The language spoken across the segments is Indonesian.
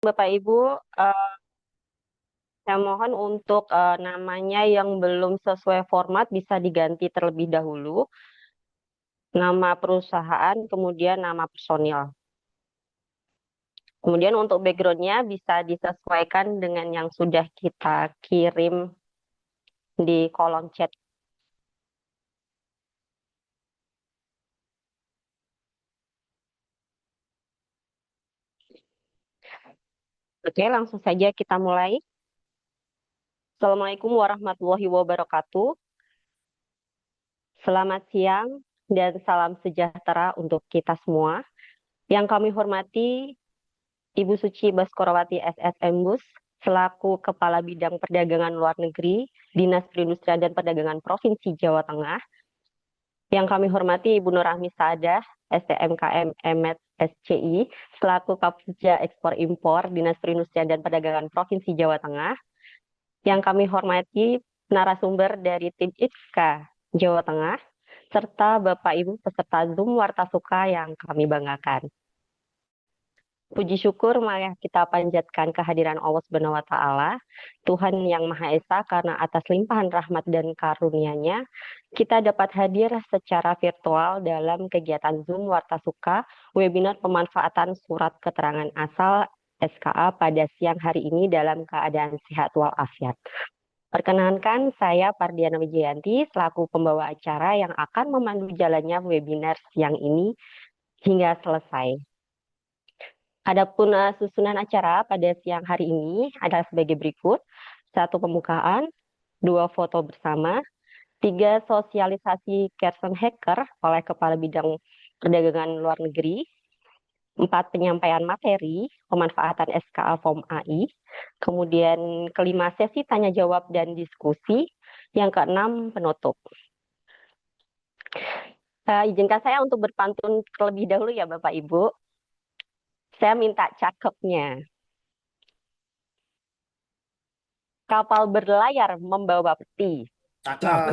Bapak Ibu, saya mohon untuk namanya yang belum sesuai format bisa diganti terlebih dahulu. Nama perusahaan, kemudian nama personil. Kemudian untuk backgroundnya bisa disesuaikan dengan yang sudah kita kirim di kolom chat. Oke, langsung saja kita mulai. Assalamualaikum warahmatullahi wabarakatuh. Selamat siang dan salam sejahtera untuk kita semua. Yang kami hormati Ibu Suci Baskorawati SSM Bus, selaku Kepala Bidang Perdagangan Luar Negeri, Dinas Perindustrian dan Perdagangan Provinsi Jawa Tengah. Yang kami hormati Ibu Nurahmi Saadah, STMKM Emet SCI, selaku Kapusja Ekspor Impor, Dinas Perindustrian dan Perdagangan Provinsi Jawa Tengah. Yang kami hormati narasumber dari tim IPSKA Jawa Tengah, serta Bapak Ibu peserta Zoom Warta Suka yang kami banggakan. Puji syukur marilah kita panjatkan kehadiran Allah Subhanahu wa taala, Tuhan yang Maha Esa, karena atas limpahan rahmat dan karunia-Nya kita dapat hadir secara virtual dalam kegiatan Zoom Warta Suka webinar pemanfaatan surat keterangan asal SKA pada siang hari ini dalam keadaan sehat walafiat. Perkenankan, saya Pardiana Wijayanti selaku pembawa acara yang akan memandu jalannya webinar siang ini hingga selesai. Adapun susunan acara pada siang hari ini adalah sebagai berikut: 1. Pembukaan, 2. Foto bersama, 3. Sosialisasi Kersen Hacker oleh Kepala Bidang Perdagangan Luar Negeri, 4. Penyampaian materi pemanfaatan SKA Form AI, kemudian kelima sesi tanya jawab dan diskusi, yang keenam penutup. Izinkan saya untuk berpantun terlebih dahulu ya Bapak Ibu. Saya minta cakepnya. Kapal berlayar membawa peti, Cakep.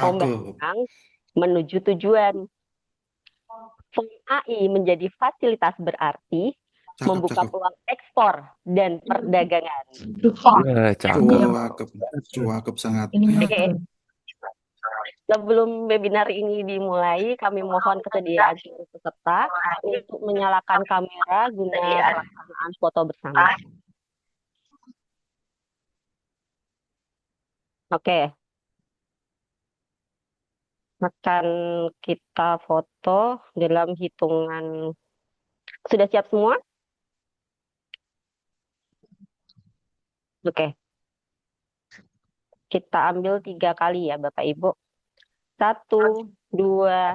ombak Cakep. tenang menuju tujuan. Form AI menjadi fasilitas berarti Cakep, membuka cakep. peluang ekspor dan perdagangan. Cakep. Cuakep. Cuakep sangat. Oke, sebelum webinar ini dimulai, kami mohon kesediaan seluruh peserta untuk menyalakan kamera guna pelaksanaan foto bersama. Oke, akan kita foto dalam hitungan. Sudah siap semua? Oke, kita ambil 3 kali ya Bapak Ibu. 1, 2,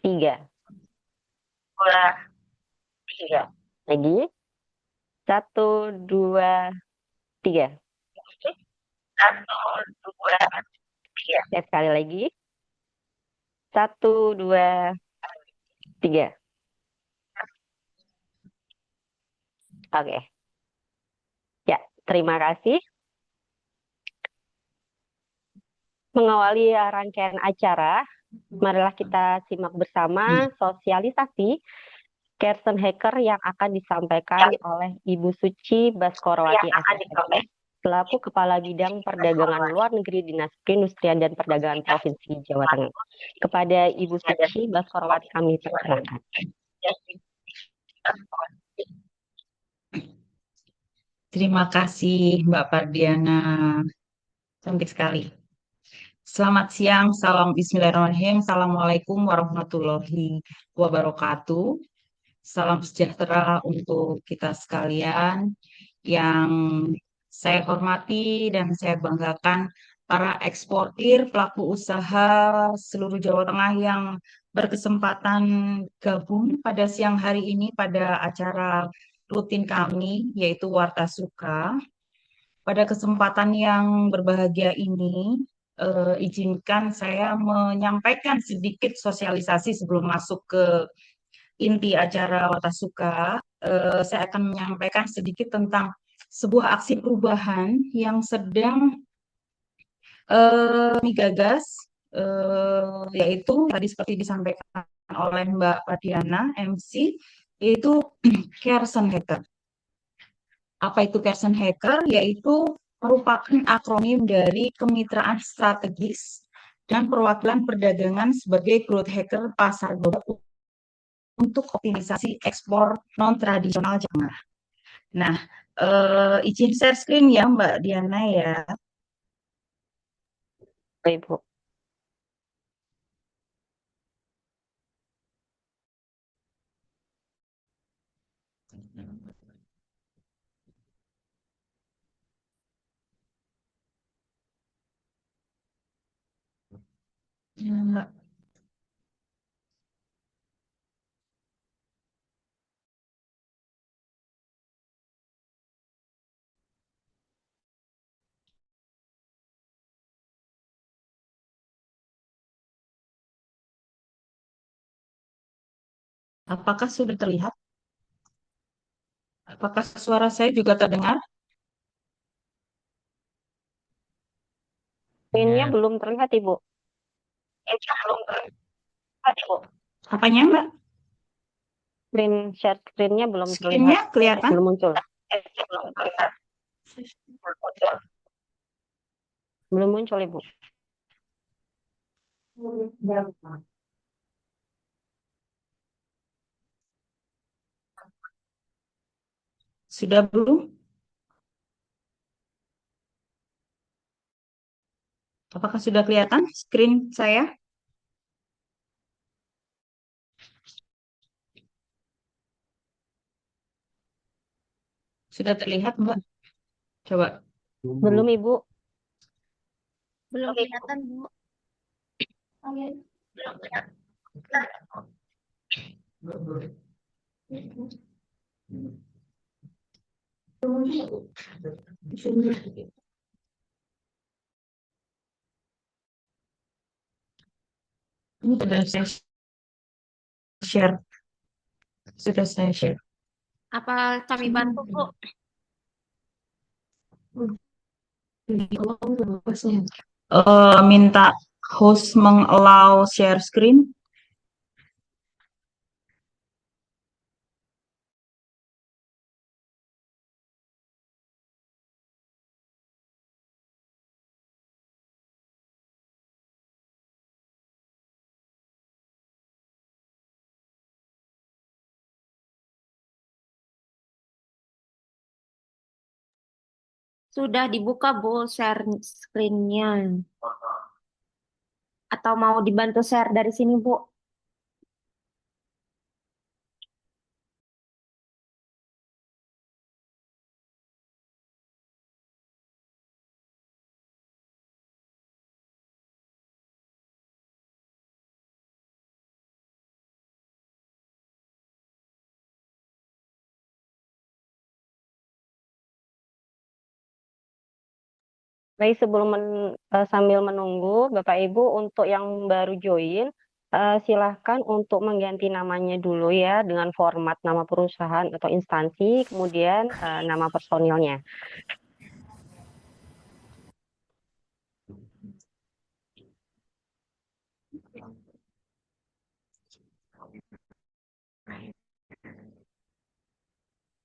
3. Lagi. 1, 2, 3. Ya, sekali lagi. 1, 2, 3. Oke. Ya, terima kasih. Mengawali rangkaian acara, marilah kita simak bersama sosialisasi Kersen Hacker yang akan disampaikan oleh Ibu Suci Baskorawati SSM selaku Kepala Bidang Perdagangan Luar Negeri Dinas Perindustrian dan Perdagangan Provinsi Jawa Tengah. Kepada Ibu Suci Baskorawati kami persilakan. Terima kasih Mbak Pardiana. Cantik sekali. Selamat siang, salam Bismillahirrahmanirrahim. Assalamualaikum warahmatullahi wabarakatuh. Salam sejahtera untuk kita sekalian. Yang saya hormati dan saya banggakan para eksportir, pelaku usaha seluruh Jawa Tengah yang berkesempatan gabung pada siang hari ini pada acara rutin kami, yaitu Warta Suka. Pada kesempatan yang berbahagia ini, izinkan saya menyampaikan sedikit sosialisasi sebelum masuk ke inti acara Warta Suka. Saya akan menyampaikan sedikit tentang sebuah aksi perubahan yang sedang kami gagas, yaitu tadi seperti disampaikan oleh Mbak Padiana, MC, yaitu Kersen Hacker. Apa itu Kersen Hacker? Yaitu merupakan akronim dari Kemitraan Strategis dan Perwakilan Perdagangan sebagai growth hacker pasar global untuk optimisasi ekspor non-tradisional jamaah. Nah, izin share screen ya Mbak Diana ya. Ibu. Ya, Mbak. Apakah sudah terlihat? Apakah suara saya juga terdengar? Screen-nya belum terlihat, Ibu. Belum terlihat, Ibu. Apanya Mbak? Share screen-nya belum terlihat. Screen-nya kelihatan? Belum muncul. Belum muncul, Ibu. Sudah belum? Apakah sudah kelihatan screen saya? Sudah terlihat Mbak? Coba. Belum, Ibu. Belum kelihatan, Bu. Ini sudah saya share. Sudah saya share. Apa kami bantu, Bu? Minta host mengallow share screen. Sudah dibuka, Bu, share screen-nya. Atau mau dibantu share dari sini, Bu? Baik, sambil menunggu Bapak Ibu untuk yang baru join, silahkan untuk mengganti namanya dulu ya dengan format nama perusahaan atau instansi, kemudian nama personilnya.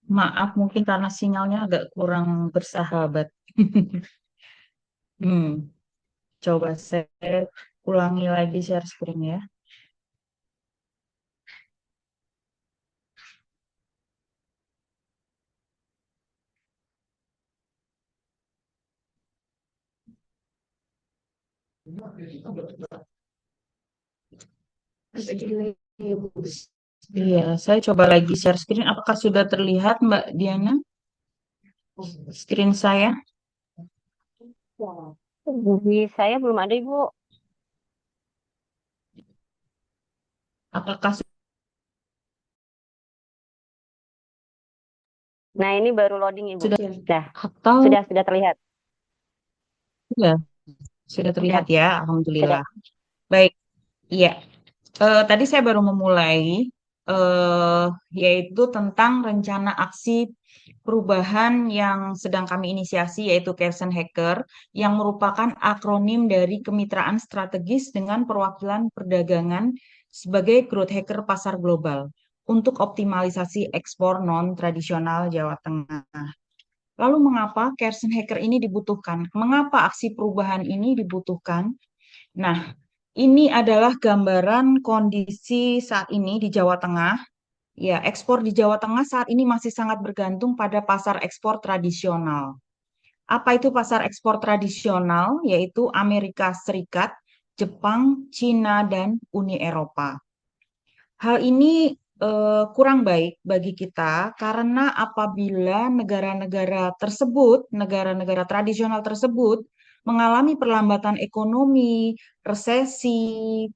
Maaf, mungkin karena sinyalnya agak kurang bersahabat. Coba saya ulangi lagi share screen ya. Iya, saya coba lagi share screen. Apakah sudah terlihat Mbak Diana? Screen saya? Di saya belum ada, Ibu. Apakah Nah, ini baru loading, Ibu. sudah Dah, atau sudah terlihat. sudah terlihat ya? Alhamdulillah. Sudah. Baik, iya. Tadi saya baru memulai eh, yaitu tentang rencana aksi perubahan yang sedang kami inisiasi yaitu Kersen Hacker yang merupakan akronim dari Kemitraan Strategis dengan Perwakilan Perdagangan sebagai growth hacker pasar global untuk optimalisasi ekspor non-tradisional Jawa Tengah. Lalu mengapa Kersenhacker ini dibutuhkan? Mengapa aksi perubahan ini dibutuhkan? Nah, ini adalah gambaran kondisi saat ini di Jawa Tengah. Ya, ekspor di Jawa Tengah saat ini masih sangat bergantung pada pasar ekspor tradisional. Apa itu pasar ekspor tradisional? Yaitu Amerika Serikat, Jepang, Cina, dan Uni Eropa. Hal ini kurang baik bagi kita karena apabila negara-negara tersebut, negara-negara tradisional tersebut mengalami perlambatan ekonomi, resesi,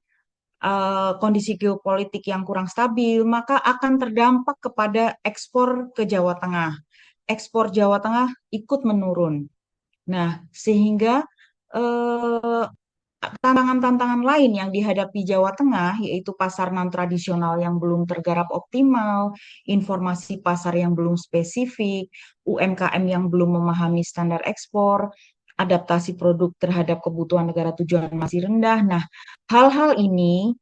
kondisi geopolitik yang kurang stabil, maka akan terdampak kepada ekspor ke Jawa Tengah. Ekspor Jawa Tengah ikut menurun. Nah, sehingga eh, tantangan-tantangan lain yang dihadapi Jawa Tengah, yaitu pasar non-tradisional yang belum tergarap optimal, informasi pasar yang belum spesifik, UMKM yang belum memahami standar ekspor, adaptasi produk terhadap kebutuhan negara tujuan masih rendah. Nah, hal-hal ini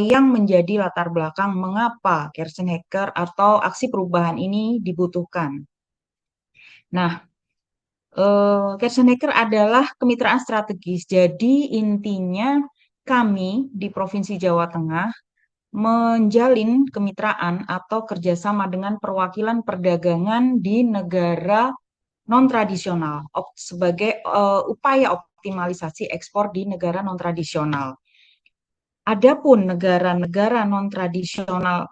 yang menjadi latar belakang mengapa Kersenhacker atau aksi perubahan ini dibutuhkan. Nah, Kersenhacker adalah kemitraan strategis. Jadi intinya kami di Provinsi Jawa Tengah menjalin kemitraan atau kerjasama dengan perwakilan perdagangan di negara non-tradisional sebagai upaya optimalisasi ekspor di negara non-tradisional. Adapun negara-negara non-tradisional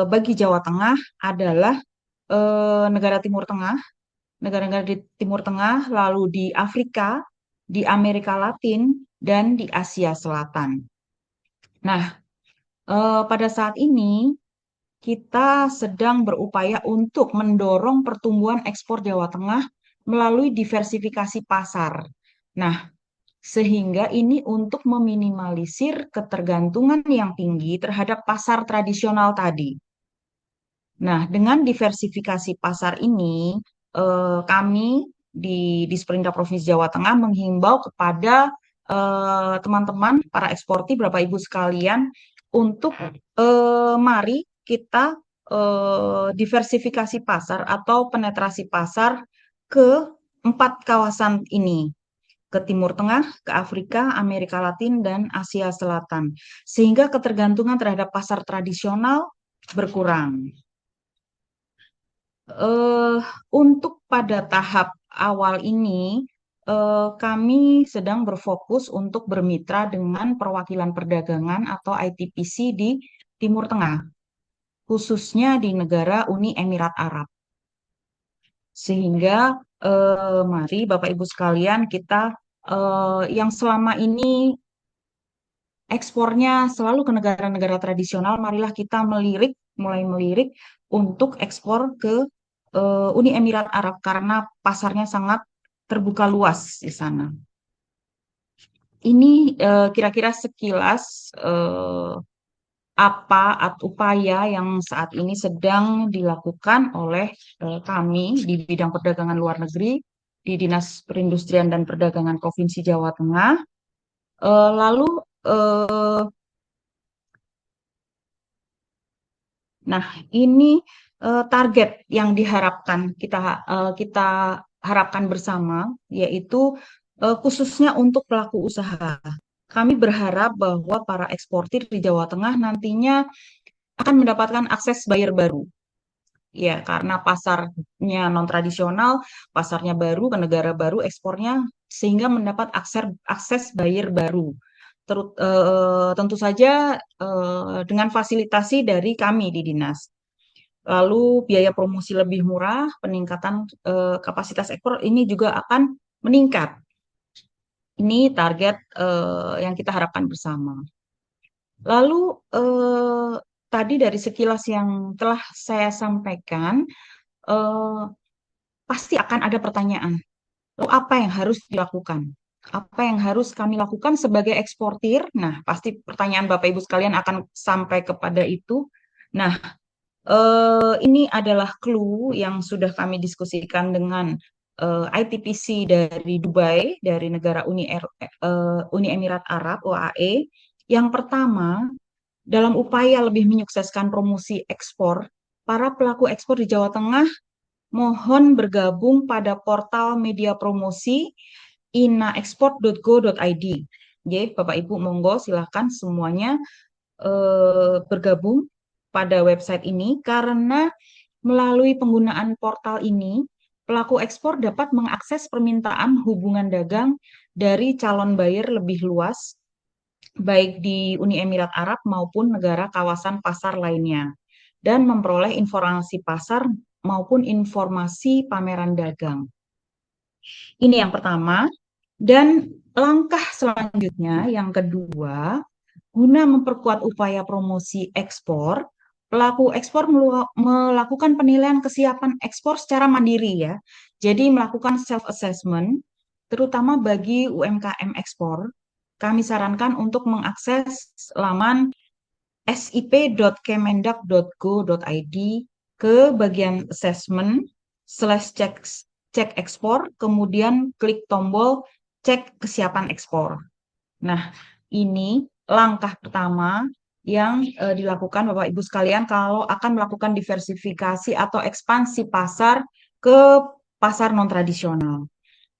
bagi Jawa Tengah adalah negara Timur Tengah, negara-negara di Timur Tengah, lalu di Afrika, di Amerika Latin, dan di Asia Selatan. Nah, pada saat ini kita sedang berupaya untuk mendorong pertumbuhan ekspor Jawa Tengah melalui diversifikasi pasar. Nah, sehingga ini untuk meminimalisir ketergantungan yang tinggi terhadap pasar tradisional tadi. Nah, dengan diversifikasi pasar ini, kami di Disperindak Provinsi Jawa Tengah menghimbau kepada teman-teman para eksportir, Bapak Ibu sekalian, untuk mari kita diversifikasi pasar atau penetrasi pasar ke 4 kawasan ini, ke Timur Tengah, ke Afrika, Amerika Latin, dan Asia Selatan, sehingga ketergantungan terhadap pasar tradisional berkurang. Untuk pada tahap awal ini, kami sedang berfokus untuk bermitra dengan perwakilan perdagangan atau ITPC di Timur Tengah, khususnya di negara Uni Emirat Arab. Sehingga mari Bapak Ibu sekalian, kita yang selama ini ekspornya selalu ke negara-negara tradisional, marilah kita mulai melirik untuk ekspor ke Uni Emirat Arab karena pasarnya sangat terbuka luas di sana. Ini kira-kira sekilas apa upaya yang saat ini sedang dilakukan oleh kami di bidang perdagangan luar negeri di Dinas Perindustrian dan Perdagangan Provinsi Jawa Tengah. Lalu nah, ini target yang diharapkan kita harapkan bersama, yaitu khususnya untuk pelaku usaha. Kami berharap bahwa para eksportir di Jawa Tengah nantinya akan mendapatkan akses buyer baru. Ya, karena pasarnya non-tradisional, pasarnya baru ke negara baru, ekspornya sehingga mendapat akses buyer baru. Tentu saja dengan fasilitasi dari kami di dinas. Lalu biaya promosi lebih murah, peningkatan kapasitas ekspor ini juga akan meningkat. Ini target yang kita harapkan bersama. Lalu tadi dari sekilas yang telah saya sampaikan, pasti akan ada pertanyaan. Lalu apa yang harus dilakukan? Apa yang harus kami lakukan sebagai eksportir? Nah, pasti pertanyaan Bapak Ibu sekalian akan sampai kepada itu. Nah, ini adalah clue yang sudah kami diskusikan dengan ITPC dari Dubai, dari negara Uni Emirat Arab (UAE). Yang pertama, dalam upaya lebih menyukseskan promosi ekspor, para pelaku ekspor di Jawa Tengah mohon bergabung pada portal media promosi inaexport.go.id. Oke, Bapak Ibu monggo silahkan semuanya bergabung pada website ini karena melalui penggunaan portal ini pelaku ekspor dapat mengakses permintaan hubungan dagang dari calon buyer lebih luas baik di Uni Emirat Arab maupun negara kawasan pasar lainnya dan memperoleh informasi pasar maupun informasi pameran dagang. Ini yang pertama. Dan langkah selanjutnya, yang kedua, guna memperkuat upaya promosi ekspor, pelaku ekspor melakukan penilaian kesiapan ekspor secara mandiri ya. Jadi melakukan self-assessment, terutama bagi UMKM ekspor. Kami sarankan untuk mengakses laman sip.kemendak.go.id ke bagian assessment/cek ekspor, kemudian klik tombol cek kesiapan ekspor. Nah, ini langkah pertama yang dilakukan Bapak Ibu sekalian kalau akan melakukan diversifikasi atau ekspansi pasar ke pasar non-tradisional.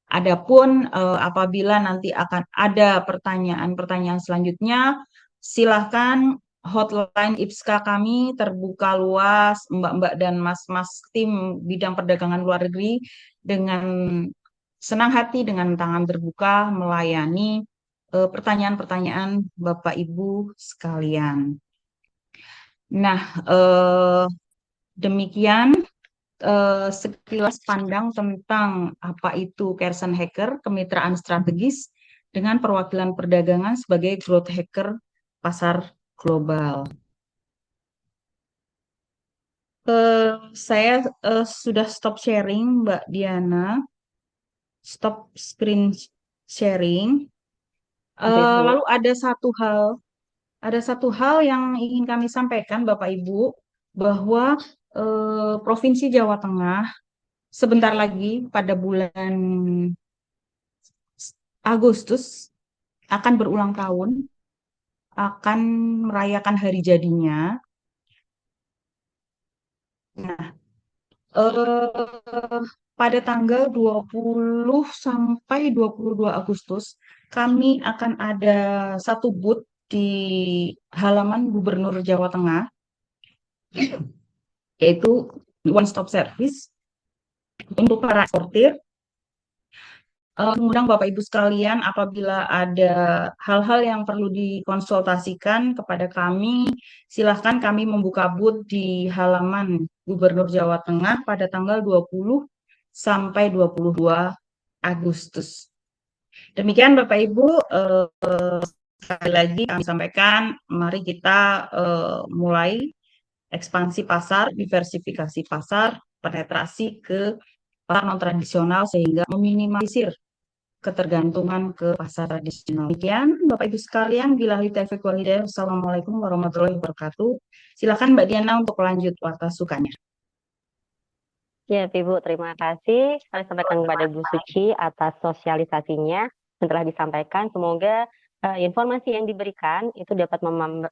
Adapun apabila nanti akan ada pertanyaan-pertanyaan selanjutnya, silakan hotline IPSKA kami terbuka luas, Mbak-mbak dan Mas-mas tim bidang perdagangan luar negeri dengan senang hati, dengan tangan terbuka melayani pertanyaan-pertanyaan Bapak Ibu sekalian. Nah, demikian sekilas pandang tentang apa itu Kersen Hacker, kemitraan strategis dengan perwakilan perdagangan sebagai growth hacker pasar global. Saya sudah stop sharing, Mbak Diana. Stop screen sharing. Oke, Bu. Lalu ada satu hal yang ingin kami sampaikan, Bapak Ibu, bahwa Provinsi Jawa Tengah sebentar lagi pada bulan Agustus akan berulang tahun, akan merayakan hari jadinya. Nah, pada tanggal 20 sampai 22 Agustus, kami akan ada satu booth di halaman Gubernur Jawa Tengah, yaitu One Stop Service untuk para eksportir. Mengundang Bapak Ibu sekalian, apabila ada hal-hal yang perlu dikonsultasikan kepada kami, silahkan kami membuka booth di halaman Gubernur Jawa Tengah pada tanggal 20 sampai 22 Agustus. Demikian Bapak Ibu, sekali lagi kami sampaikan, mari kita mulai ekspansi pasar, diversifikasi pasar, penetrasi ke pasar non-tradisional sehingga meminimalisir ketergantungan ke pasar tradisional. Demikian Bapak Ibu sekalian, billahi taufiq wal hidayah. Wassalamualaikum warahmatullahi wabarakatuh. Silakan Mbak Diana untuk lanjut sukanya. Ya, Ibu, terima kasih. Kami sampaikan kepada Bu Suci atas sosialisasinya yang telah disampaikan. Semoga informasi yang diberikan itu dapat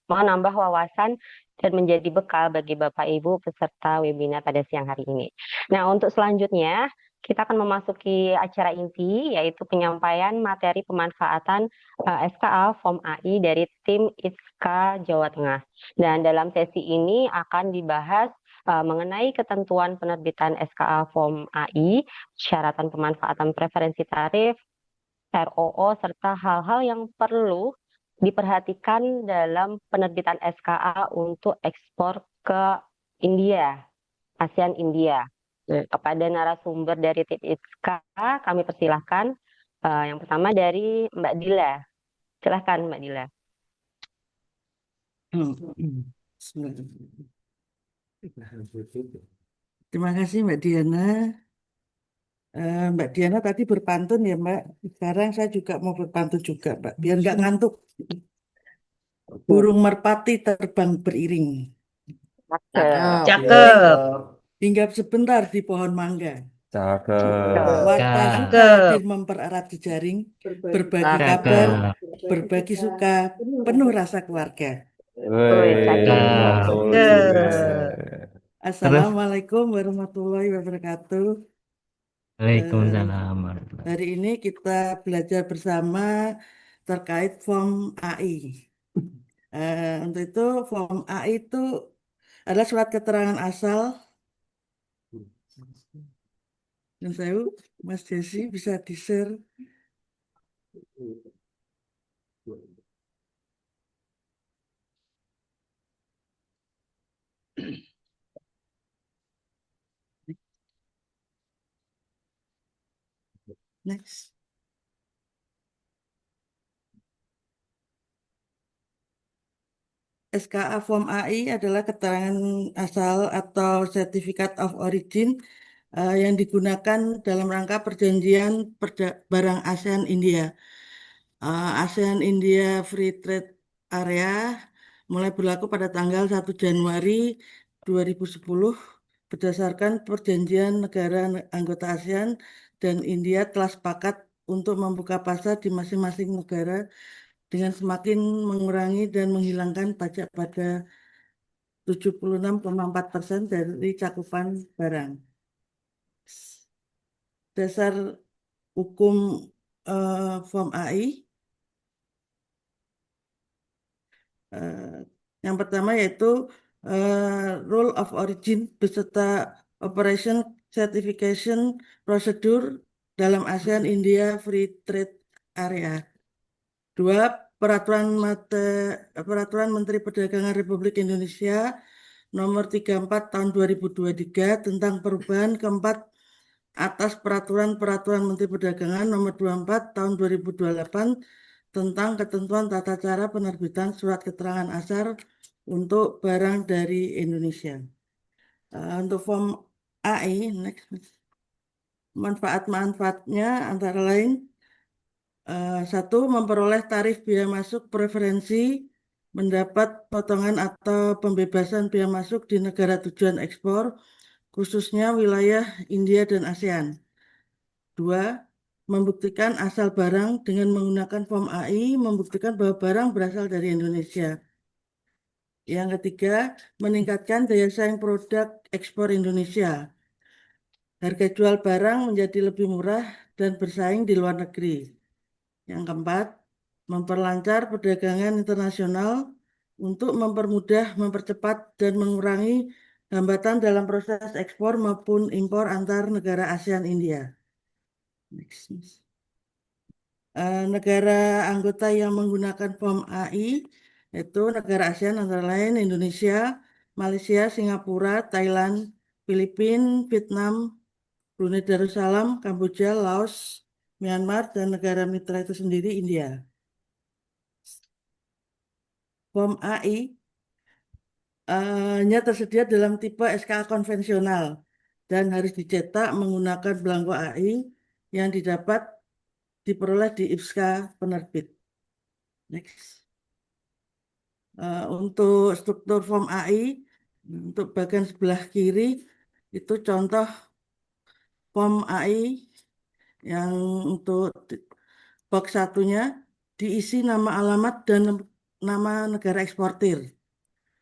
menambah wawasan dan menjadi bekal bagi Bapak Ibu peserta webinar pada siang hari ini. Nah, untuk selanjutnya kita akan memasuki acara inti, yaitu penyampaian materi pemanfaatan SKA Form AI dari tim ITSKA Jawa Tengah. Dan dalam sesi ini akan dibahas mengenai ketentuan penerbitan SKA Form AI, syaratan pemanfaatan preferensi tarif, ROO, serta hal-hal yang perlu diperhatikan dalam penerbitan SKA untuk ekspor ke India, ASEAN India. Kepada narasumber dari tim ITSKA, kami persilahkan yang pertama dari Mbak Dila. Silahkan Mbak Dila. Terima kasih Mbak Diana. Mbak Diana tadi berpantun ya Mbak. Sekarang saya juga mau berpantun juga Mbak. Biar nggak ngantuk. Burung merpati terbang beriring. Cakep. Hinggap sebentar di pohon mangga. Cakep. Warta suka hadir mempererat jejaring. Berbagi kabar, berbagi suka, penuh rasa keluarga. Woi, cakep. Betul juga. Cakep. Terus, Assalamualaikum warahmatullahi wabarakatuh. Eh, Waalaikumsalam warahmatullahi hari ini kita belajar bersama terkait form AI. Untuk itu form AI itu adalah surat keterangan asal. Dan saya, Mas Jesse bisa di-share. Next. SKA Form AI adalah keterangan asal atau Certificate of Origin yang digunakan dalam rangka perjanjian barang ASEAN India. ASEAN India Free Trade Area mulai berlaku pada tanggal 1 Januari 2010 berdasarkan perjanjian negara anggota ASEAN dan India telah sepakat untuk membuka pasar di masing-masing negara dengan semakin mengurangi dan menghilangkan pajak pada 76,4% dari cakupan barang. Dasar hukum Form AI yang pertama yaitu Rule of Origin beserta Operation Certification Procedure dalam ASEAN India Free Trade Area. Dua, Peraturan Menteri Perdagangan Republik Indonesia Nomor 34 Tahun 2023 tentang perubahan keempat atas Peraturan Menteri Perdagangan Nomor 24 Tahun 2028 tentang ketentuan tata cara penerbitan surat keterangan asal untuk barang dari Indonesia. Untuk form AI, manfaat-manfaatnya antara lain satu, memperoleh tarif biaya masuk preferensi, mendapat potongan atau pembebasan biaya masuk di negara tujuan ekspor, khususnya wilayah India dan ASEAN. Dua, membuktikan asal barang dengan menggunakan form AI, membuktikan bahwa barang berasal dari Indonesia. Yang ketiga, meningkatkan daya saing produk ekspor Indonesia. Harga jual barang menjadi lebih murah dan bersaing di luar negeri. Yang keempat, memperlancar perdagangan internasional untuk mempermudah, mempercepat, dan mengurangi hambatan dalam proses ekspor maupun impor antar negara ASEAN India. Next. Negara anggota yang menggunakan form AI yaitu negara ASEAN antara lain Indonesia, Malaysia, Singapura, Thailand, Filipina, Vietnam, Brunei Darussalam, Kamboja, Laos, Myanmar, dan negara mitra itu sendiri India. Form AI hanya tersedia dalam tipe SKA konvensional dan harus dicetak menggunakan belangko AI yang diperoleh di IPSKA penerbit. Next. Untuk struktur form AI, untuk bagian sebelah kiri itu contoh form AI yang untuk box satunya diisi nama alamat dan nama negara eksportir.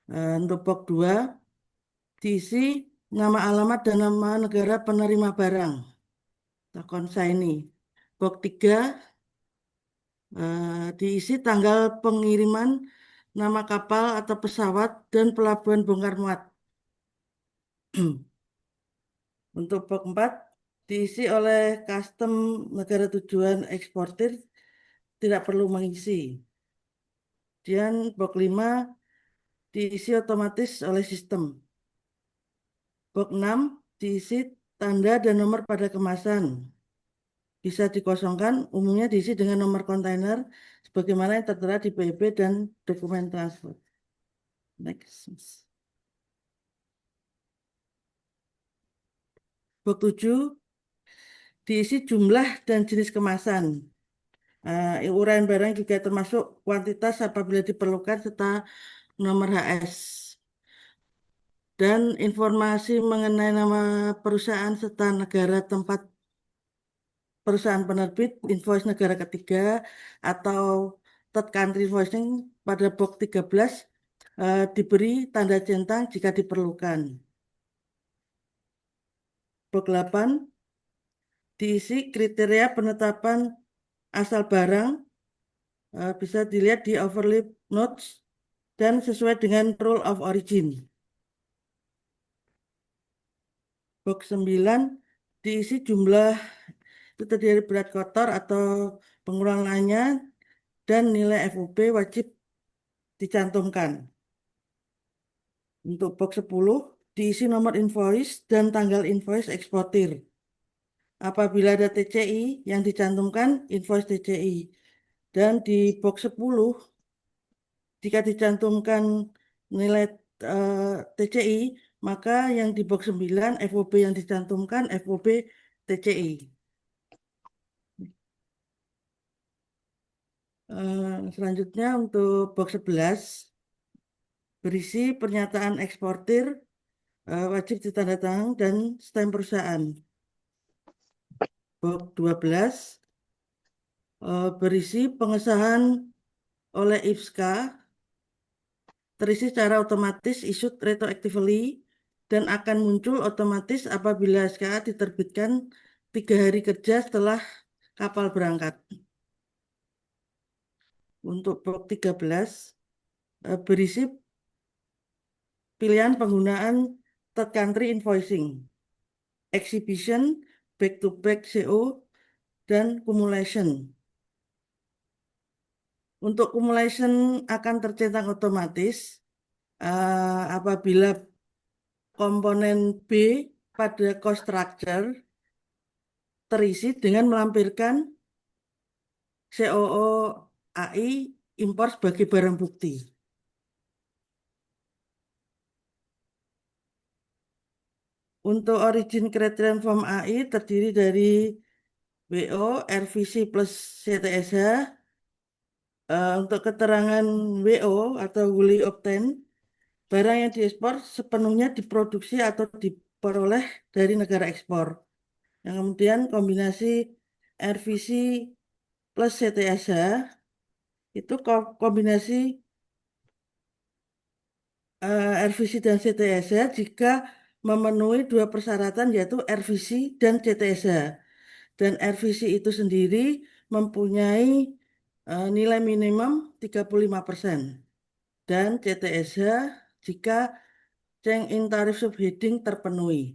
Untuk box 2 diisi nama alamat dan nama negara penerima barang atau consignee. Box 3 diisi tanggal pengiriman, nama kapal atau pesawat, dan pelabuhan bongkar muat. Untuk box 4 diisi oleh custom negara tujuan eksportir, tidak perlu mengisi. Kemudian box 5 diisi otomatis oleh sistem. Box 6 diisi tanda dan nomor pada kemasan. Bisa dikosongkan, umumnya diisi dengan nomor kontainer sebagaimana yang tertera di PIB dan dokumen transfer. Next. Box 7 diisi jumlah dan jenis kemasan. Uraian barang juga termasuk kuantitas apabila diperlukan serta nomor HS. Dan informasi mengenai nama perusahaan serta negara tempat perusahaan penerbit, invoice negara ketiga atau third country invoicing pada box 13 diberi tanda centang jika diperlukan. Blok 8 diisi kriteria penetapan asal barang, bisa dilihat di overlap notes dan sesuai dengan rule of origin. Box 9 diisi jumlah itu terdiri dari berat kotor atau pengurangannya dan nilai FOB wajib dicantumkan. Untuk box 10 diisi nomor invoice dan tanggal invoice eksportir. Apabila ada TCI yang dicantumkan invoice TCI. Dan di box 10 jika dicantumkan nilai TCI, maka yang di box 9 FOB yang dicantumkan FOB TCI. Selanjutnya untuk box 11 berisi pernyataan eksportir wajib ditandatangani dan stamp perusahaan. Box 12 berisi pengesahan oleh IPSKA terisi secara otomatis issued retroactively dan akan muncul otomatis apabila SKA diterbitkan 3 hari kerja setelah kapal berangkat. Untuk box 13 berisi pilihan penggunaan third country invoicing, exhibition, back-to-back CO, dan cumulation. Untuk cumulation akan tercentang otomatis apabila komponen B pada cost structure terisi dengan melampirkan COO AI impor sebagai barang bukti. Untuk origin criterion form AI terdiri dari WO, RVC plus CTSH. Untuk keterangan WO atau wholly obtained, barang yang diekspor sepenuhnya diproduksi atau diperoleh dari negara ekspor. Yang kemudian kombinasi RVC plus CTSH itu kombinasi RVC dan CTSH jika memenuhi 2 persyaratan yaitu RVC dan CTSH. Dan RVC itu sendiri mempunyai nilai minimum 35% dan CTSH jika change in tarif subheading terpenuhi.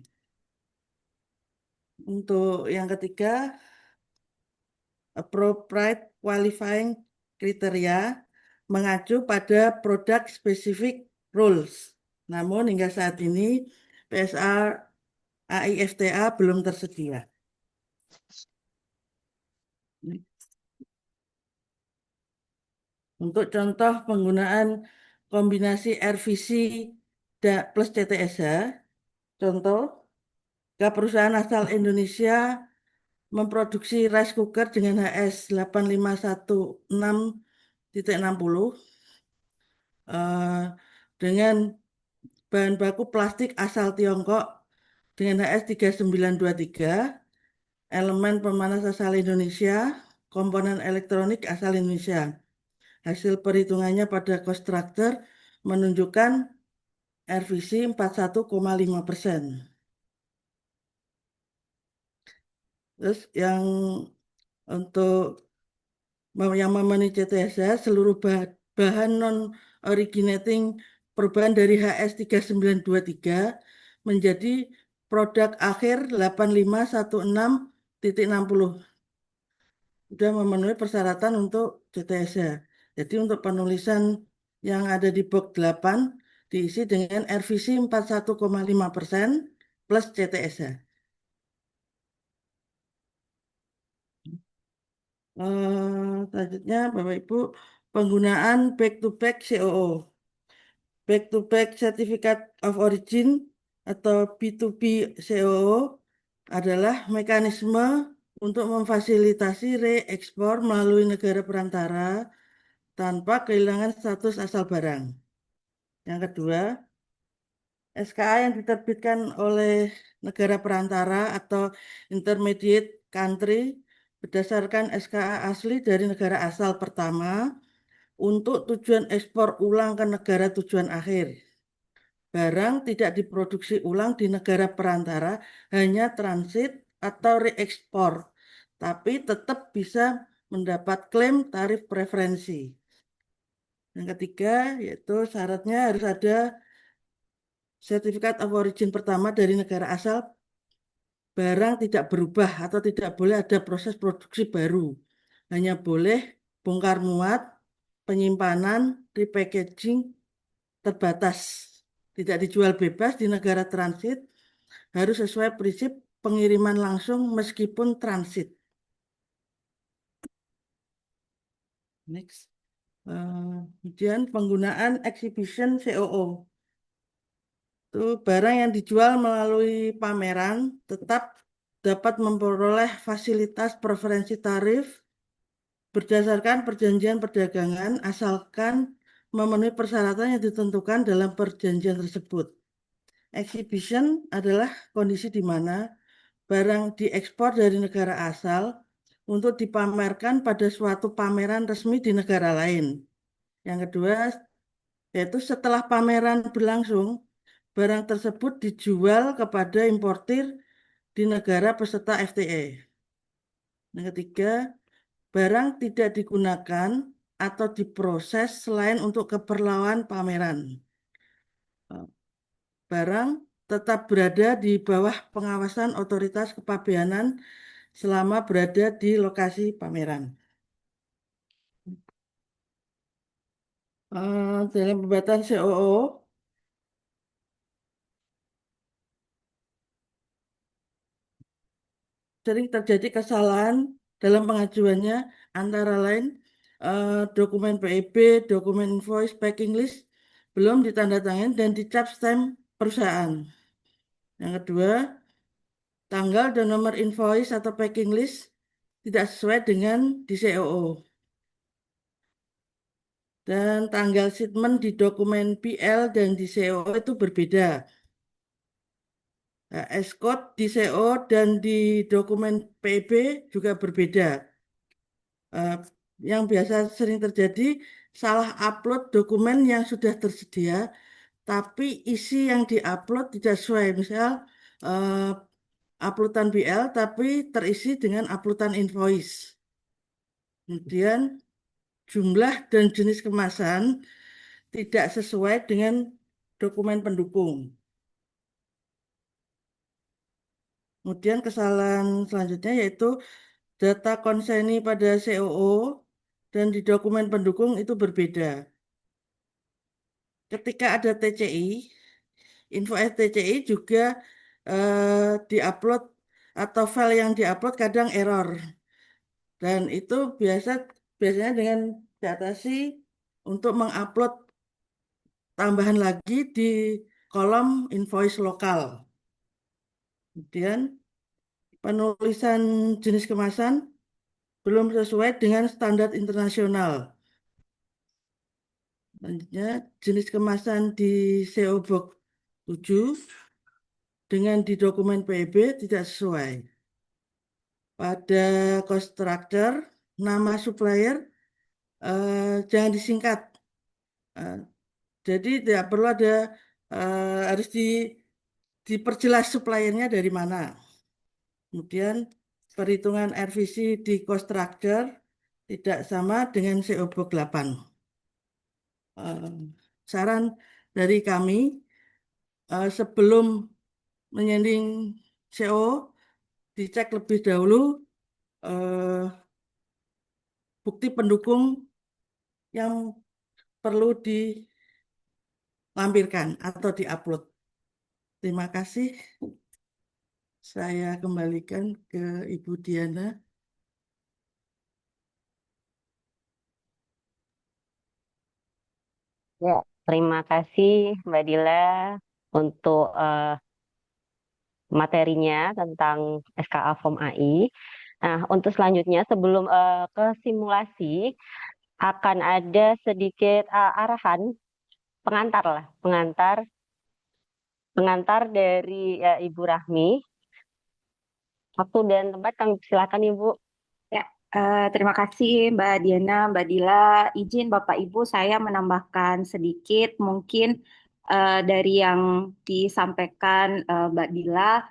Untuk yang ketiga, appropriate qualifying criteria mengacu pada product specific rules. Namun hingga saat ini PSR AIFTA belum tersedia. Untuk contoh penggunaan kombinasi RVC plus CTSH, contoh, perusahaan asal Indonesia memproduksi rice cooker dengan HS 8516.60 dengan bahan baku plastik asal Tiongkok dengan HS 3923, elemen pemanas asal Indonesia, komponen elektronik asal Indonesia. Hasil perhitungannya pada cost structure menunjukkan RVC 41,5%. Terus yang untuk yang memenuhi CTSH seluruh bahan non-originating perubahan dari HS 3923 menjadi produk akhir 8516.60 sudah memenuhi persyaratan untuk CTSH. Jadi untuk penulisan yang ada di box 8 diisi dengan RVC 41,5% plus CTSH. Selanjutnya Bapak Ibu, penggunaan back-to-back COO. Back-to-back Certificate of Origin atau B2B COO adalah mekanisme untuk memfasilitasi reekspor melalui negara perantara tanpa kehilangan status asal barang. Yang kedua, SKA yang diterbitkan oleh negara perantara atau intermediate country berdasarkan SKA asli dari negara asal pertama untuk tujuan ekspor ulang ke negara tujuan akhir. Barang tidak diproduksi ulang di negara perantara, hanya transit atau reekspor, tapi tetap bisa mendapat klaim tarif preferensi. Yang ketiga, yaitu syaratnya harus ada sertifikat of origin pertama dari negara asal, barang tidak berubah atau tidak boleh ada proses produksi baru. Hanya boleh bongkar muat, penyimpanan, repackaging terbatas. Tidak dijual bebas di negara transit, harus sesuai prinsip pengiriman langsung meskipun transit. Next. Kemudian penggunaan exhibition COO. Itu barang yang dijual melalui pameran tetap dapat memperoleh fasilitas preferensi tarif berdasarkan perjanjian perdagangan asalkan memenuhi persyaratan yang ditentukan dalam perjanjian tersebut. Exhibition adalah kondisi di mana barang diekspor dari negara asal untuk dipamerkan pada suatu pameran resmi di negara lain. Yang kedua, yaitu setelah pameran berlangsung, barang tersebut dijual kepada importir di negara peserta FTA. Yang ketiga, barang tidak digunakan atau diproses selain untuk keperluan pameran. Barang tetap berada di bawah pengawasan otoritas kepabeanan selama berada di lokasi pameran. Dalam pembuatan COO, sering terjadi kesalahan dalam pengajuannya, antara lain dokumen PEB, dokumen invoice, packing list belum ditandatangani dan dicap stamp perusahaan. Yang kedua, tanggal dan nomor invoice atau packing list tidak sesuai dengan di COO. Dan tanggal shipment di dokumen PL dan di CO itu berbeda. Nah, S-code di CO dan di dokumen PB juga berbeda. Yang biasa sering terjadi, salah upload dokumen yang sudah tersedia, tapi isi yang diupload tidak sesuai. Misal, uploadan BL tapi terisi dengan uploadan invoice. Kemudian, jumlah dan jenis kemasan tidak sesuai dengan dokumen pendukung. Kemudian kesalahan selanjutnya yaitu data konseni pada COO dan di dokumen pendukung itu berbeda. Ketika ada TCI, info TCI juga diupload atau file yang diupload kadang error. Dan itu biasanya dengan diatasi untuk mengupload tambahan lagi di kolom invoice lokal. Kemudian penulisan jenis kemasan belum sesuai dengan standar internasional. Selanjutnya, jenis kemasan di CO Box 7 dengan di dokumen PEB tidak sesuai. Pada cost structure, nama supplier jangan disingkat. Jadi tidak perlu ada harus diperjelas suppliernya dari mana. Kemudian perhitungan RVC di cost structure tidak sama dengan CO Box 8. Saran dari kami, sebelum menyanding CO, dicek lebih dahulu bukti pendukung yang perlu dilampirkan atau diupload. Terima kasih. Saya kembalikan ke Ibu Diana. Ya, terima kasih Mbak Dila untuk materinya tentang SKA Form AI. Nah, untuk selanjutnya sebelum ke simulasi akan ada sedikit arahan pengantar dari Ibu Rahmi. Waktu dan tempat kami silakan Ibu. Ya, Terima kasih Mbak Diana, Mbak Dila. Izin Bapak Ibu saya menambahkan sedikit mungkin dari yang disampaikan Mbak Dila.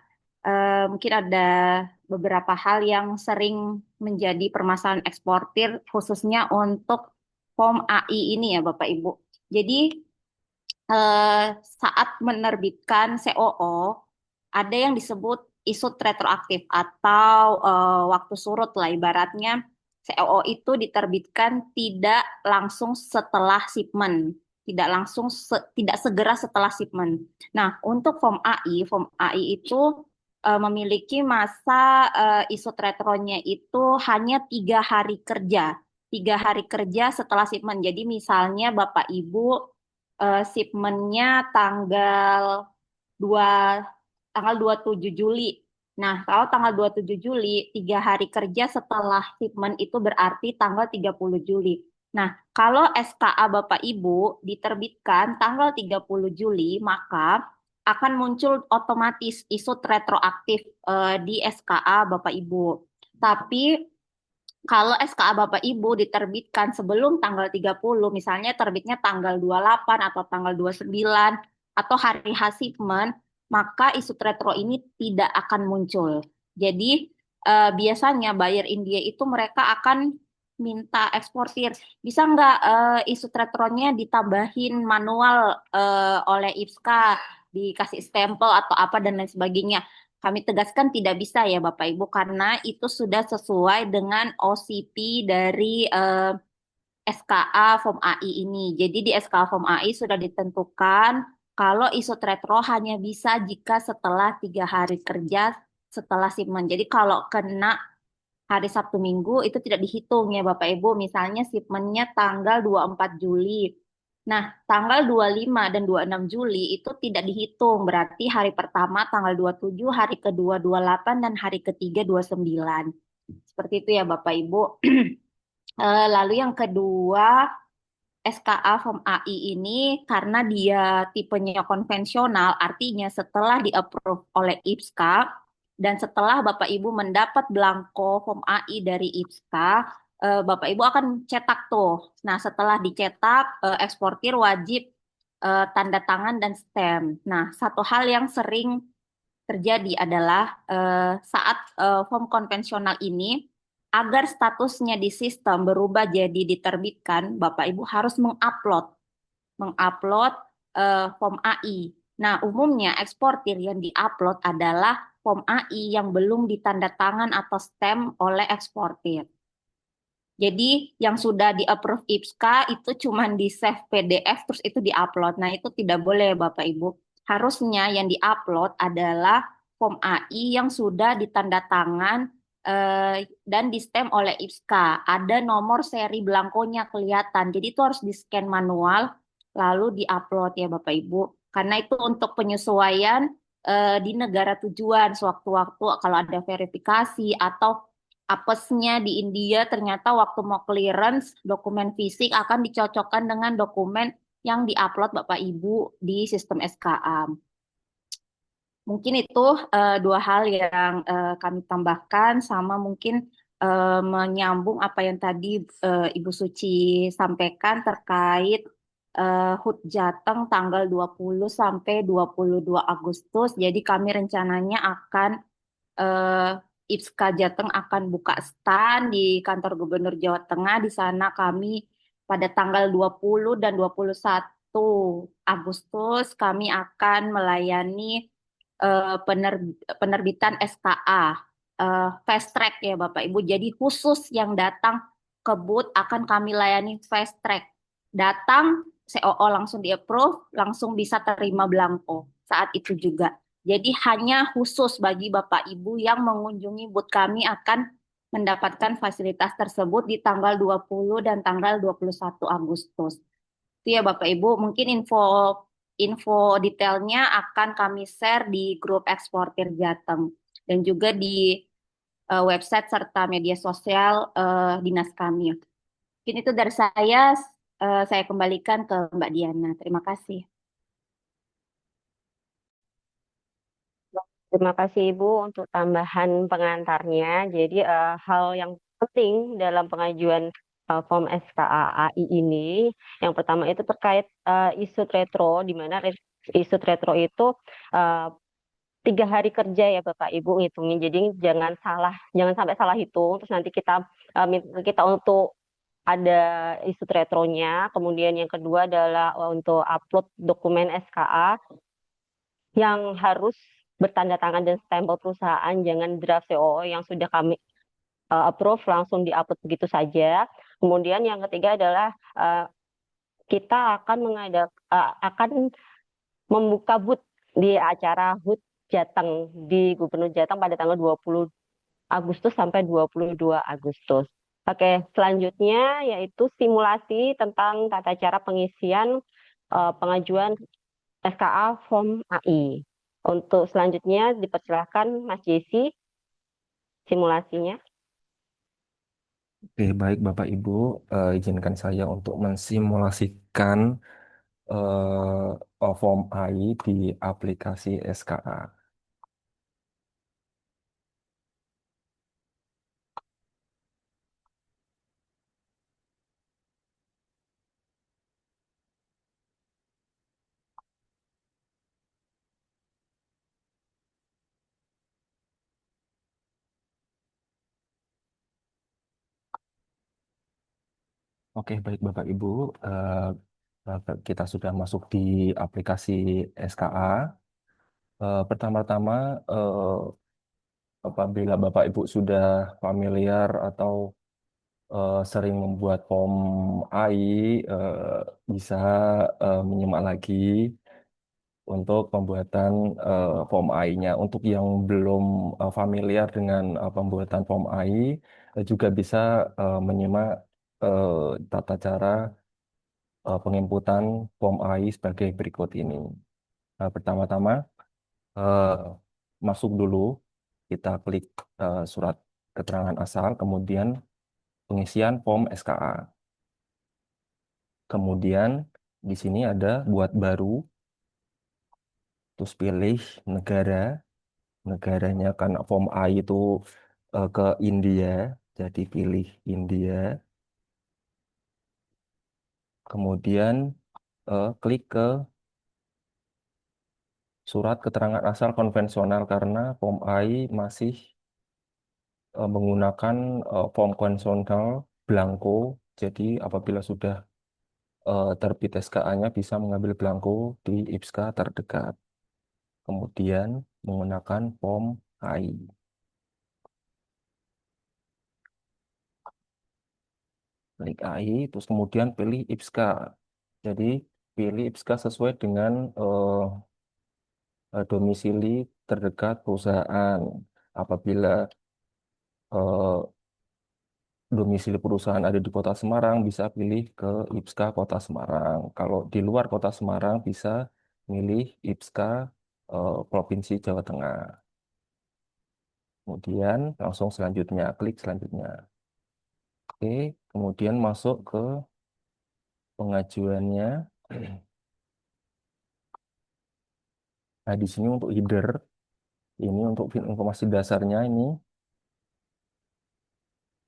Mungkin ada beberapa hal yang sering menjadi permasalahan eksportir khususnya untuk POM AI ini ya Bapak Ibu. Jadi saat menerbitkan COO ada yang disebut isut retroaktif atau waktu surut lah ibaratnya COO itu diterbitkan tidak langsung setelah shipment, tidak segera setelah shipment. Nah, untuk form AI itu memiliki masa isut retronya itu hanya 3 hari kerja. 3 hari kerja setelah shipment. Jadi misalnya Bapak Ibu shipmentnya dua tanggal 27 Juli. Nah, kalau tanggal 27 Juli, 3 hari kerja setelah shipment itu berarti tanggal 30 Juli. Nah, kalau SKA Bapak Ibu diterbitkan tanggal 30 Juli, maka akan muncul otomatis isut retroaktif di SKA Bapak Ibu. Tapi kalau SKA Bapak Ibu diterbitkan sebelum tanggal 30, misalnya terbitnya tanggal 28 atau tanggal 29 atau hari shipment, maka isu retro ini tidak akan muncul. Jadi biasanya buyer India itu mereka akan minta eksportir, bisa nggak isu retronya ditambahin manual oleh IPSKA, dikasih stempel atau apa dan lain sebagainya. Kami tegaskan tidak bisa ya Bapak Ibu karena itu sudah sesuai dengan OCP dari SKA Form AI ini. Jadi di SKA Form AI sudah ditentukan kalau isut retro hanya bisa jika setelah 3 hari kerja setelah shipment. Jadi kalau kena hari Sabtu Minggu itu tidak dihitung ya Bapak Ibu. Misalnya shipmentnya tanggal 24 Juli. Nah, tanggal 25 dan 26 Juli itu tidak dihitung. Berarti hari pertama tanggal 27, hari kedua 28, dan hari ketiga 29. Seperti itu ya Bapak Ibu. Lalu yang kedua, SKA Form AI ini karena dia tipenya konvensional, artinya setelah di-approve oleh IPSKA dan setelah Bapak Ibu mendapat belangko Form AI dari IPSKA, Bapak Ibu akan cetak tuh. Nah, setelah dicetak, eksportir wajib tanda tangan dan stamp. Nah, satu hal yang sering terjadi adalah saat form konvensional ini agar statusnya di sistem berubah jadi diterbitkan, Bapak Ibu harus mengupload form AI. Nah, umumnya eksportir yang diupload adalah form AI yang belum ditanda tangan atau stamp oleh eksportir. Jadi yang sudah di-approve IPSKA itu cuma di-save PDF terus itu di-upload. Nah, itu tidak boleh Bapak Ibu. Harusnya yang di-upload adalah form AI yang sudah ditanda tangan dan di-stamp oleh IPSKA. Ada nomor seri belangkonya kelihatan. Jadi itu harus di-scan manual lalu di-upload ya Bapak Ibu. Karena itu untuk penyesuaian di negara tujuan sewaktu-waktu kalau ada verifikasi atau apesnya di India ternyata waktu mau clearance dokumen fisik akan dicocokkan dengan dokumen yang diupload Bapak Ibu di sistem SKA. Mungkin itu dua hal yang kami tambahkan sama mungkin menyambung apa yang tadi Ibu Suci sampaikan terkait HUT Jateng tanggal 20 sampai 22 Agustus. Jadi kami rencananya akan IPSKA Jateng akan buka stand di kantor Gubernur Jawa Tengah. Di sana kami pada tanggal 20 dan 21 Agustus kami akan melayani penerbitan SKA fast track ya Bapak Ibu. Jadi khusus yang datang ke booth akan kami layani fast track. Datang COO langsung di-approve, langsung bisa terima belangko saat itu juga. Jadi hanya khusus bagi Bapak Ibu yang mengunjungi booth kami akan mendapatkan fasilitas tersebut di tanggal 20 dan tanggal 21 Agustus. Itu ya Bapak Ibu, mungkin info detailnya akan kami share di grup eksportir Jateng dan juga di website serta media sosial dinas kami. Mungkin itu dari saya kembalikan ke Mbak Diana. Terima kasih. Terima kasih Ibu untuk tambahan pengantarnya. Jadi hal yang penting dalam pengajuan form SKAAI ini. Yang pertama itu terkait isu retro, di mana isu retro itu eh, 3 hari kerja ya Bapak Ibu ngitungin. Jadi jangan sampai salah hitung. Terus nanti kita untuk ada isu retronya. Kemudian yang kedua adalah untuk upload dokumen SKA yang harus bertanda tangan dan stempel perusahaan, jangan draft COO yang sudah kami approve langsung diupload begitu saja. Kemudian yang ketiga adalah kita akan membuka booth di acara HUT Jateng di Gubernur Jateng pada tanggal 20 Agustus sampai 22 Agustus. Oke, selanjutnya yaitu simulasi tentang tata cara pengisian pengajuan SKA Form AI. Untuk selanjutnya dipersilahkan Mas Jesse simulasinya. Oke, baik Bapak Ibu, izinkan saya untuk mensimulasikan form AI di aplikasi SKA. Oke, baik Bapak Ibu, kita sudah masuk di aplikasi SKA. Pertama-tama, apabila Bapak Ibu sudah familiar atau sering membuat form AI, bisa menyimak lagi untuk pembuatan form AI-nya. Untuk yang belum familiar dengan pembuatan form AI, juga bisa menyimak tata cara penginputan form AI sebagai berikut ini. Pertama-tama, eh, masuk dulu, kita klik surat keterangan asal, kemudian pengisian form SKA. Kemudian di sini ada buat baru, terus pilih negara. Negaranya kan form A itu ke India, jadi pilih India. Kemudian klik ke surat keterangan asal konvensional karena form A masih menggunakan form konvensional blanko. Jadi apabila sudah terbit SKA-nya bisa mengambil blanko di IPSKA terdekat. Kemudian menggunakan form AI. Klik AI, terus kemudian pilih IPSKA. Jadi pilih IPSKA sesuai dengan domisili terdekat perusahaan. Apabila eh, domisili perusahaan ada di Kota Semarang, bisa pilih ke IPSKA Kota Semarang. Kalau di luar Kota Semarang, bisa milih IPSKA Provinsi Jawa Tengah. Kemudian langsung selanjutnya, klik selanjutnya. Oke, kemudian masuk ke pengajuannya. Nah, di sini untuk header, ini untuk informasi dasarnya ini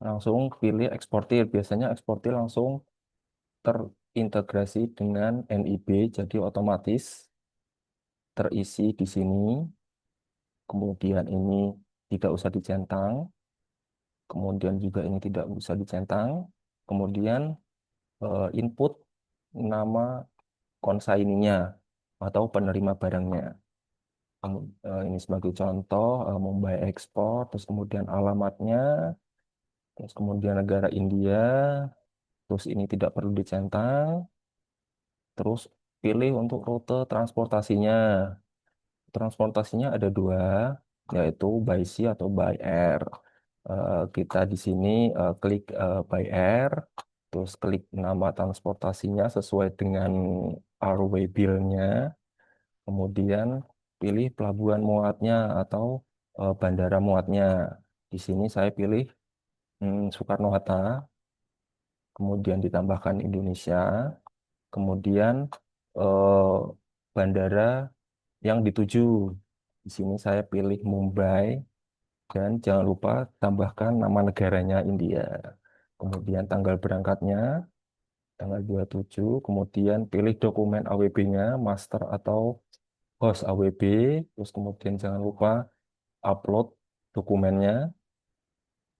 langsung pilih eksportir. Biasanya eksportir langsung terintegrasi dengan NIB, jadi otomatis terisi di sini. Kemudian ini tidak usah dicentang. Kemudian juga ini tidak usah dicentang. Kemudian input nama konsaininya atau penerima barangnya. Ini sebagai contoh, Mumbai Export, terus kemudian alamatnya, terus kemudian negara India, terus ini tidak perlu dicentang, terus pilih untuk rute transportasinya. Transportasinya ada dua, yaitu by sea atau by air. Kita di sini klik by air, terus klik nama transportasinya sesuai dengan RW bill-nya, kemudian pilih pelabuhan muatnya atau bandara muatnya. Di sini saya pilih Soekarno-Hatta, kemudian ditambahkan Indonesia, kemudian eh, bandara yang dituju. Di sini saya pilih Mumbai, Dan jangan lupa tambahkan nama negaranya India. Kemudian tanggal berangkatnya, tanggal 27. Kemudian pilih dokumen AWB-nya, master atau host AWB. Terus kemudian jangan lupa upload dokumennya.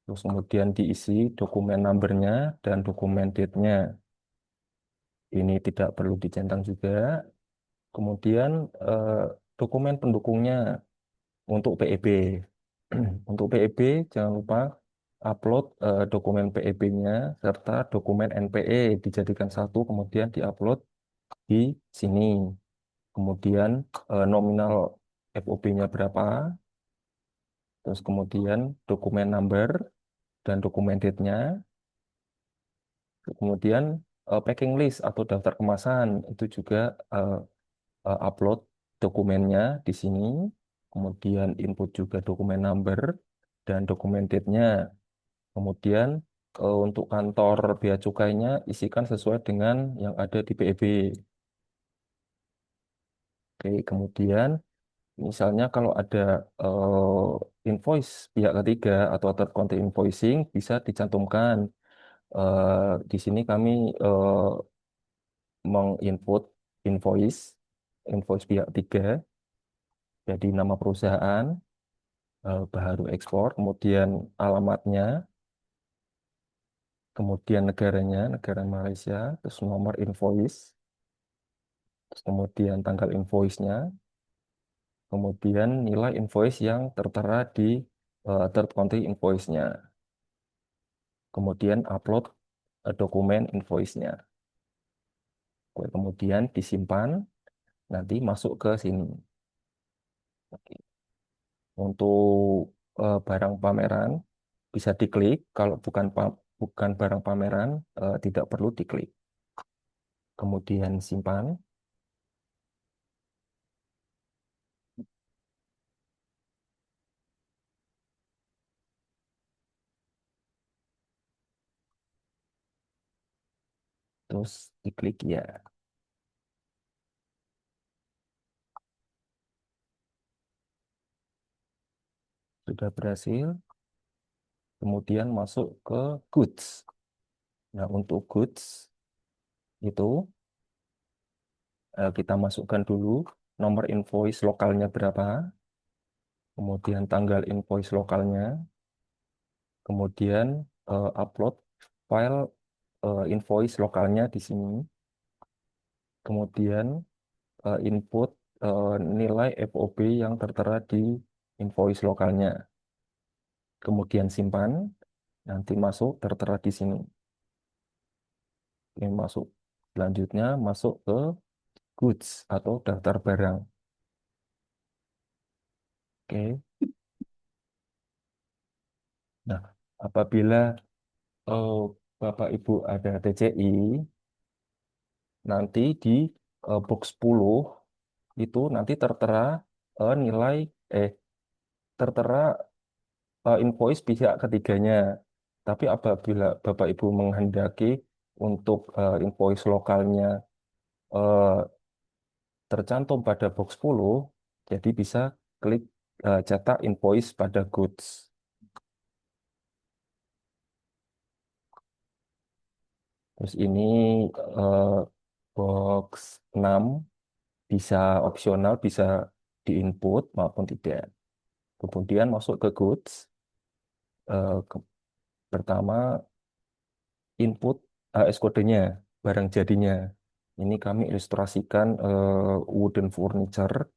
Terus kemudian diisi dokumen numbernya dan dokumen date-nya. Ini tidak perlu dicentang juga. Kemudian dokumen pendukungnya untuk PEB. Untuk PEB, jangan lupa upload dokumen PEB-nya serta dokumen NPE dijadikan satu, kemudian diupload di sini. Kemudian nominal FOB-nya berapa, terus kemudian dokumen number dan dokumen date-nya. Kemudian packing list atau daftar kemasan itu juga eh, upload dokumennya di sini. Kemudian input juga dokumen number dan dokumen date-nya. Kemudian untuk kantor bea cukainya isikan sesuai dengan yang ada di PEB. Oke, kemudian misalnya kalau ada invoice pihak ketiga atau third party invoicing bisa dicantumkan. Di sini kami menginput invoice, invoice pihak ketiga, jadi nama perusahaan, Baharu Ekspor, kemudian alamatnya, kemudian negaranya, negara Malaysia, terus nomor invoice, terus kemudian tanggal invoice-nya, kemudian nilai invoice yang tertera di third party invoice-nya, kemudian upload dokumen invoice-nya. Oke, kemudian disimpan, nanti masuk ke sini. Oke. Untuk barang pameran bisa diklik, kalau bukan barang pameran tidak perlu diklik. Kemudian simpan. Terus diklik ya. Sudah berhasil. Kemudian masuk ke goods. Nah, untuk goods itu kita masukkan dulu nomor invoice lokalnya berapa, kemudian tanggal invoice lokalnya, kemudian upload file invoice lokalnya di sini, kemudian input nilai FOB yang tertera di invoice lokalnya. Kemudian simpan, nanti masuk tertera di sini. Ini masuk. Selanjutnya masuk ke goods atau daftar barang. Oke. Nah, apabila eh, Bapak Ibu ada TCI, nanti di box 10 itu nanti tertera nilai tertera invoice pihak ketiganya. Tapi apabila Bapak Ibu menghendaki untuk invoice lokalnya eh, tercantum pada box 10, jadi bisa klik cetak invoice pada goods. Terus ini eh, box 6 bisa opsional, bisa diinput maupun tidak. Kemudian masuk ke goods. Eh, ke- Pertama input S-kodenya, barang jadinya. Ini kami ilustrasikan wooden furniture.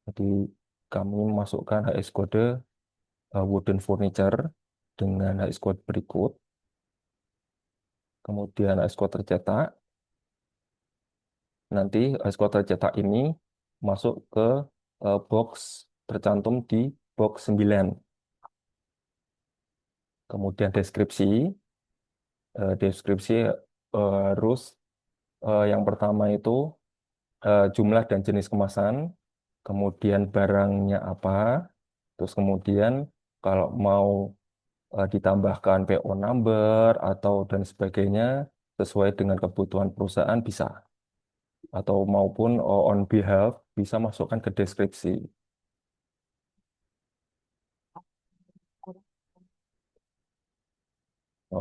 Jadi kami masukkan HS kode wooden furniture dengan HS code berikut. Kemudian HS code tercetak. Nanti HS code tercetak ini masuk ke box tercantum di box 9. Kemudian deskripsi harus yang pertama itu jumlah dan jenis kemasan, kemudian barangnya apa, terus kemudian kalau mau ditambahkan PO number atau dan sebagainya sesuai dengan kebutuhan perusahaan bisa, atau maupun on behalf bisa masukkan ke deskripsi.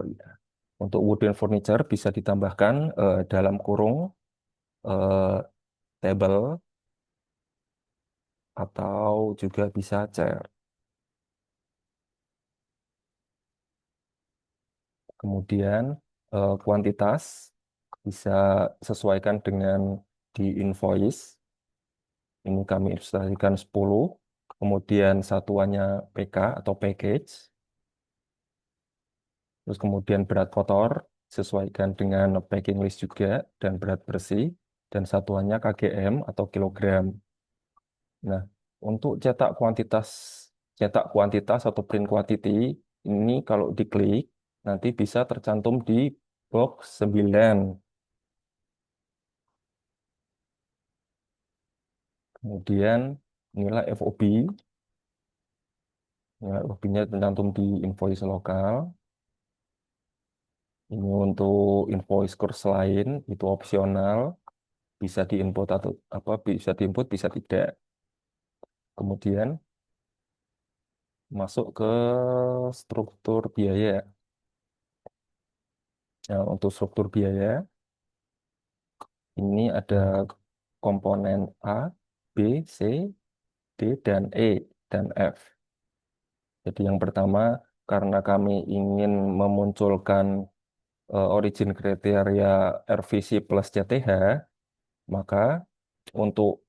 Oh iya. Untuk wooden furniture bisa ditambahkan dalam kurung eh, table atau juga bisa chair. Kemudian kuantitas bisa sesuaikan dengan di invoice. Ini kami ilustrasikan 10. Kemudian satuannya PK atau package. Terus kemudian berat kotor sesuaikan dengan packing list juga dan berat bersih. Dan satuannya kgm atau kilogram. Nah, untuk cetak kuantitas atau print quantity, ini kalau diklik, nanti bisa tercantum di box 9. Kemudian nilai FOB, nilai FOB-nya tercantum di invoice lokal. Ini untuk invoice kurs lain, itu opsional, bisa diinput atau apa, bisa diinput, bisa tidak. Kemudian masuk ke struktur biaya. Nah, untuk struktur biaya, ini ada komponen A, B, C, D, dan E, dan F. Jadi yang pertama, karena kami ingin memunculkan origin kriteria RVC plus CTH, maka untuk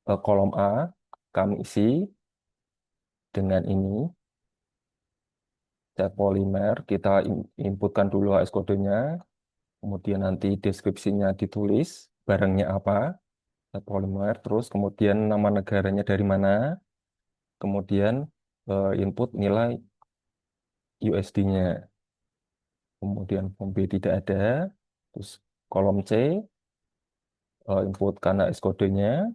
kolom A, kami isi dengan ini, cat polimer, kita inputkan dulu AS kodenya, kemudian nanti deskripsinya ditulis, barangnya apa, cat polimer, terus kemudian nama negaranya dari mana, kemudian input nilai USD-nya, kemudian form B tidak ada, terus kolom C, input karena AS kodenya,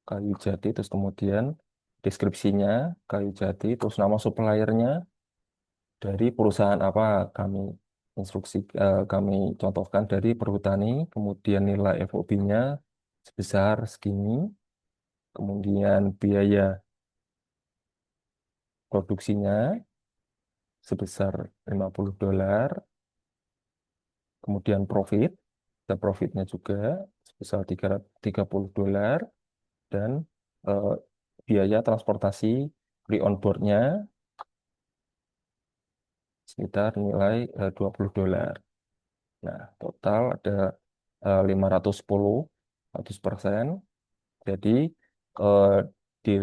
kayu jati, terus kemudian deskripsinya, kayu jati, terus nama suppliernya, dari perusahaan apa kami contohkan dari Perhutani, kemudian nilai FOB-nya sebesar segini, kemudian biaya produksinya sebesar $50, kemudian profit, dan profitnya juga sebesar $30, dan eh, biaya transportasi pre-on board-nya sekitar nilai $20. Nah, total ada 510, 100%. Jadi, eh, di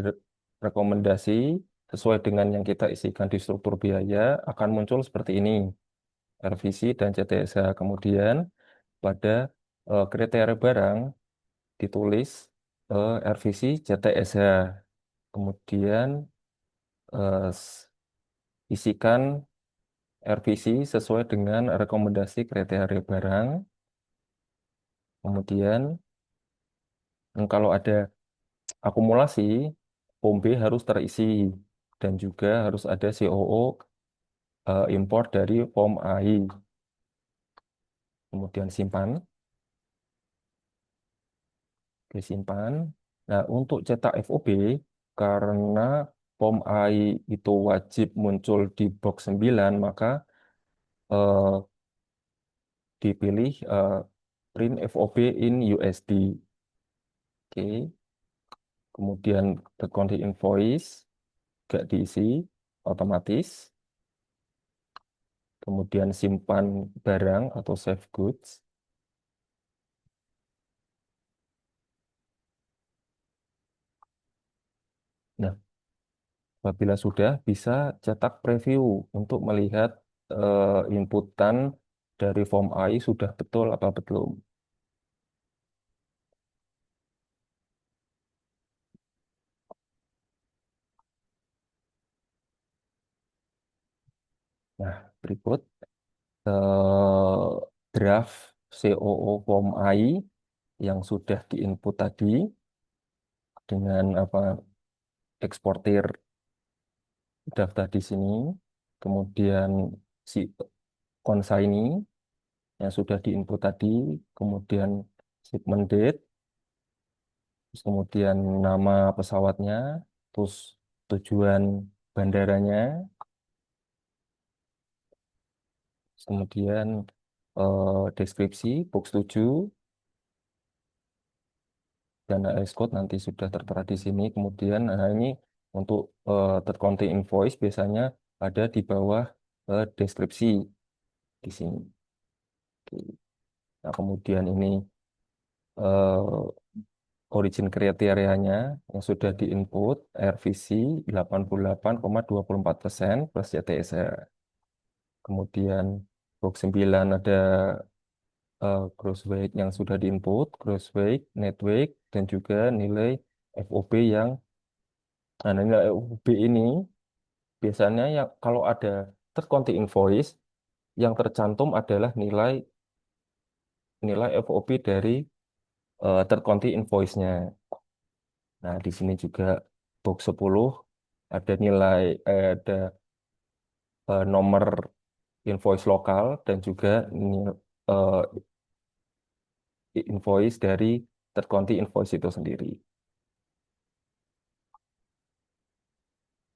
rekomendasi sesuai dengan yang kita isikan di struktur biaya akan muncul seperti ini, RVC dan CTSH. Kemudian, pada kriteria barang ditulis RVC CTSH. Kemudian, isikan RVC sesuai dengan rekomendasi kriteria barang. Kemudian, kalau ada akumulasi, form B harus terisi dan juga harus ada COO import dari form AI. Kemudian simpan, oke, simpan. Nah, untuk cetak FOB, karena form AI itu wajib muncul di box 9, maka eh, dipilih print FOB in USD. Oke, kemudian tekan di invoice, gak diisi, otomatis. Kemudian simpan barang atau save goods. Nah, apabila sudah bisa cetak preview untuk melihat inputan dari form AI sudah betul apa belum. Nah, berikut draft COO form AI yang sudah diinput tadi dengan apa eksportir daftar di sini, kemudian si consignee yang sudah diinput tadi, kemudian shipment date, terus kemudian nama pesawatnya, terus tujuan bandaranya, Kemudian deskripsi box 7 dan AS code nanti sudah tertera di sini. Kemudian ini untuk third party invoice biasanya ada di bawah deskripsi di sini. Oke. Nah, kemudian ini origin kriterianya yang sudah diinput RVC 88,24% plus JTSR. Kemudian box 9 ada gross weight yang sudah diinput, gross weight, net weight, dan juga nilai FOB yang nilai FOB ini biasanya yang kalau ada third party invoice yang tercantum adalah nilai FOB dari third party invoice-nya. Nah, di sini juga box 10 ada ada nomor invoice lokal dan juga eh, invoice dari third party invoice itu sendiri.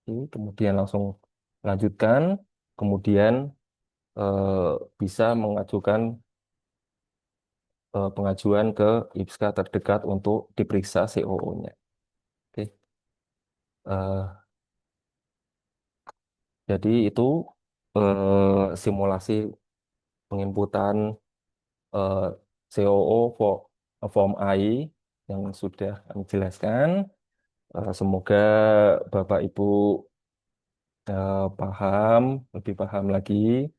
Oke, kemudian langsung lanjutkan, kemudian eh, bisa mengajukan pengajuan ke IPSKA terdekat untuk diperiksa COO-nya. Oke, eh, jadi itu simulasi penginputan eh, COO form AI yang sudah kami jelaskan. Semoga Bapak Ibu paham, lebih paham lagi,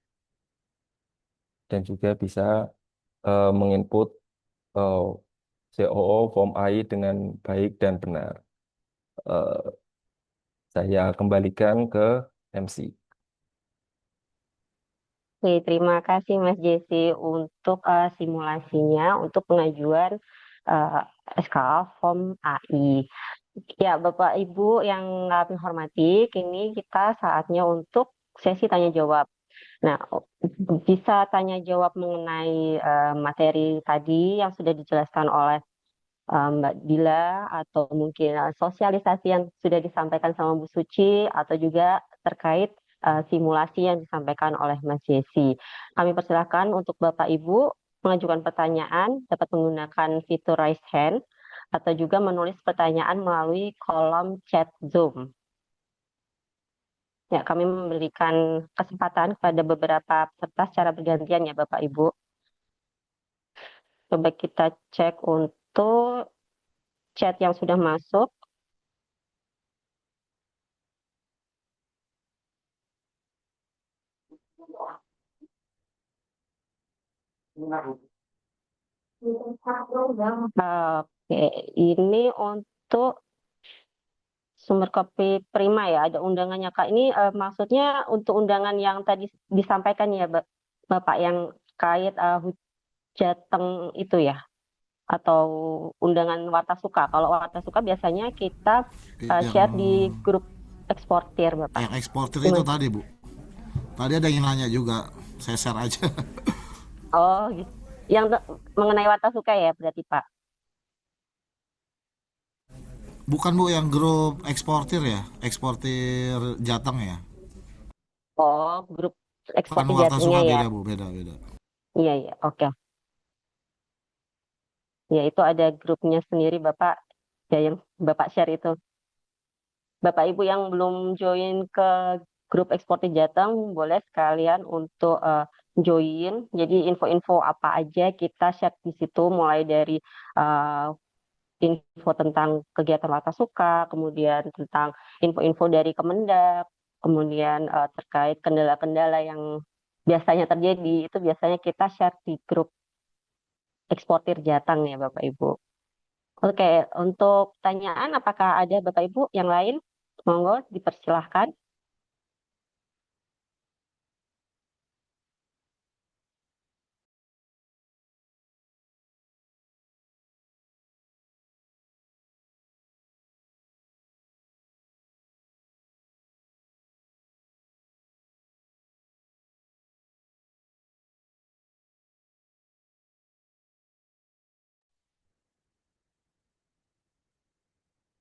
dan juga bisa menginput eh, COO form AI dengan baik dan benar. Eh, saya kembalikan ke MC. Oke, terima kasih Mas Jesse untuk simulasinya untuk pengajuan eh, SKA Form AI. Ya, Bapak Ibu yang kami hormati, kini kita saatnya untuk sesi tanya jawab. Nah, bisa tanya jawab mengenai materi tadi yang sudah dijelaskan oleh Mbak Dila atau mungkin sosialisasi yang sudah disampaikan sama Bu Suci atau juga terkait simulasi yang disampaikan oleh Mas Jesse. Kami persilakan untuk Bapak Ibu mengajukan pertanyaan dapat menggunakan fitur raise hand atau juga menulis pertanyaan melalui kolom chat Zoom. Ya, kami memberikan kesempatan kepada beberapa peserta secara bergantian ya Bapak Ibu. Coba kita cek untuk chat yang sudah masuk. Oke, ini untuk sumber kopi prima ya, ada undangannya Kak. Ini maksudnya untuk undangan yang tadi disampaikan ya Bapak yang kait Jateng itu ya, atau undangan Warta Suka. Kalau Warta Suka biasanya kita share di Yang grup eksportir Bapak. yang eksportir itu Gimana? tadi Bu. Tadi ada yang nanya juga, saya share aja. Oh, gitu. Yang mengenai Warta Suka ya berarti Pak. Bukan Bu yang grup eksportir ya, eksportir Jateng ya. Oh, grup Bukan eksportir Warta Jatengnya Suka, ya. beda Bu, beda beda. Iya, iya, oke. Ya, itu ada grupnya sendiri Bapak, ya yang Bapak share itu. Bapak Ibu yang belum join ke grup eksportir Jateng, boleh sekalian untuk join. Jadi info-info apa aja kita share di situ, mulai dari eh, info tentang kegiatan Warta Suka, kemudian tentang info-info dari Kemendak, kemudian terkait kendala-kendala yang biasanya terjadi, itu biasanya kita share di grup eksportir Jateng ya Bapak Ibu. Oke, untuk pertanyaan apakah ada Bapak Ibu yang lain? Monggo dipersilahkan.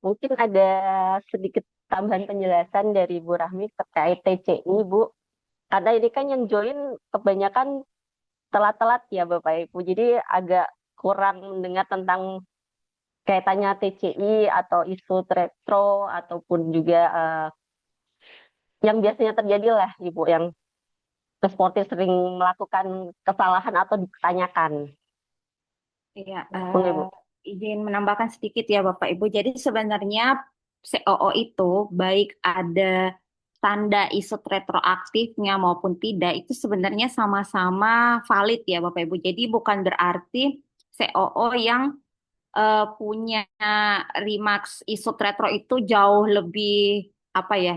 Mungkin ada sedikit tambahan penjelasan dari Bu Rahmi terkait TCI, Bu. karena ini kan yang join kebanyakan telat-telat ya Bapak Ibu. Jadi agak kurang mendengar tentang kaitannya TCI atau isu retro ataupun juga yang biasanya terjadi lah Ibu, yang eksportir sering melakukan kesalahan atau dipertanyakan. Iya, Monggo, Ibu. izin menambahkan sedikit ya Bapak Ibu. Jadi sebenarnya COO itu baik ada tanda isut retroaktifnya maupun tidak itu sebenarnya sama-sama valid ya Bapak Ibu. Jadi bukan berarti COO yang punya remarks isut retro itu jauh lebih apa ya?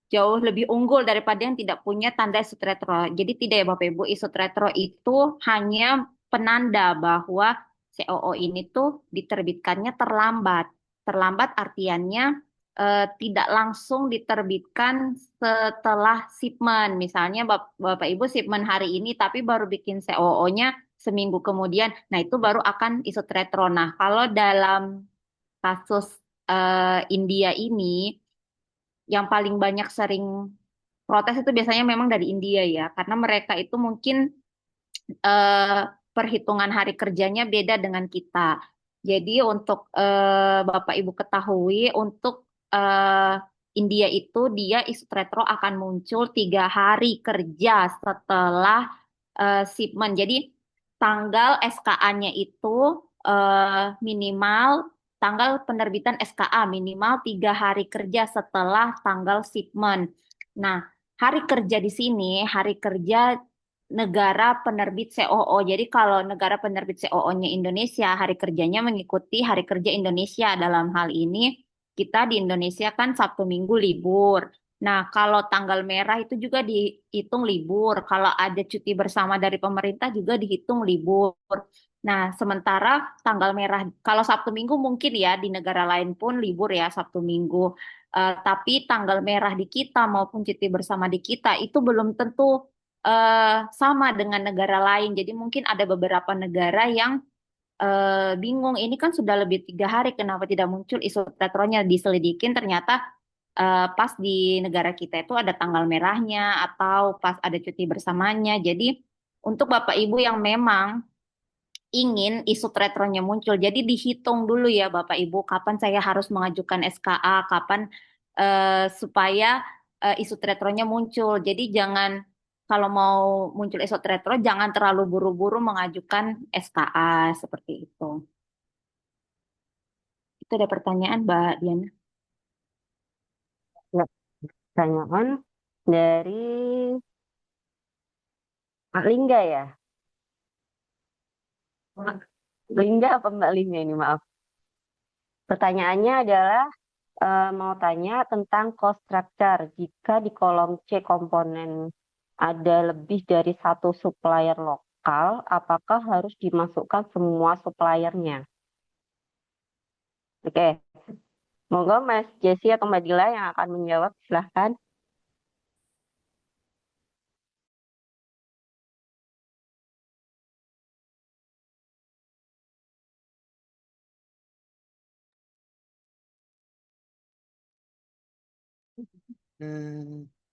Jauh lebih unggul daripada yang tidak punya tanda isut retro. Jadi tidak ya Bapak Ibu, isut retro itu hanya penanda bahwa COO ini tuh diterbitkannya terlambat. Terlambat artiannya tidak langsung diterbitkan setelah shipment. Misalnya Bapak Ibu shipment hari ini tapi baru bikin COO-nya seminggu kemudian. Nah, itu baru akan isut retro. Nah, kalau dalam kasus India ini yang paling banyak sering protes itu biasanya memang dari India ya, karena mereka itu mungkin eh, perhitungan hari kerjanya beda dengan kita. Jadi untuk Bapak Ibu ketahui, untuk eh, India itu dia isu retro akan muncul 3 hari kerja setelah shipment. Jadi tanggal SKA-nya itu minimal tanggal penerbitan SKA minimal 3 hari kerja setelah tanggal shipment. Nah, hari kerja di sini hari kerja negara penerbit COO. Jadi kalau negara penerbit COO-nya Indonesia, hari kerjanya mengikuti hari kerja Indonesia. Dalam hal ini, kita di Indonesia kan Sabtu Minggu libur. Nah, kalau tanggal merah itu juga dihitung libur. Kalau ada cuti bersama dari pemerintah juga dihitung libur. Nah, sementara tanggal merah, kalau Sabtu Minggu mungkin ya di negara lain pun libur ya Sabtu Minggu. Tapi tanggal merah di kita maupun cuti bersama di kita itu belum tentu sama dengan negara lain. Jadi mungkin ada beberapa negara yang bingung. Ini kan sudah lebih 3 hari, kenapa tidak muncul isu retronya? Diselidikin ternyata pas di negara kita itu ada tanggal merahnya atau pas ada cuti bersamanya. Jadi untuk Bapak Ibu yang memang ingin isu retronya muncul, jadi dihitung dulu ya Bapak Ibu, kapan saya harus mengajukan SKA, kapan supaya isu retronya muncul. Jadi jangan kalau mau muncul isu retro, jangan terlalu buru-buru mengajukan SKA seperti itu. Itu ada pertanyaan Mbak Diana. Ya, pertanyaan dari Pak Lingga ya. Lingga apa Mbak Lingga ini, maaf. Pertanyaannya adalah mau tanya tentang cost structure. Jika di kolom C komponen ada lebih dari satu supplier lokal, apakah harus dimasukkan semua suppliernya? Oke, monggo Mas Jesse atau Mbak Dila yang akan menjawab, silahkan.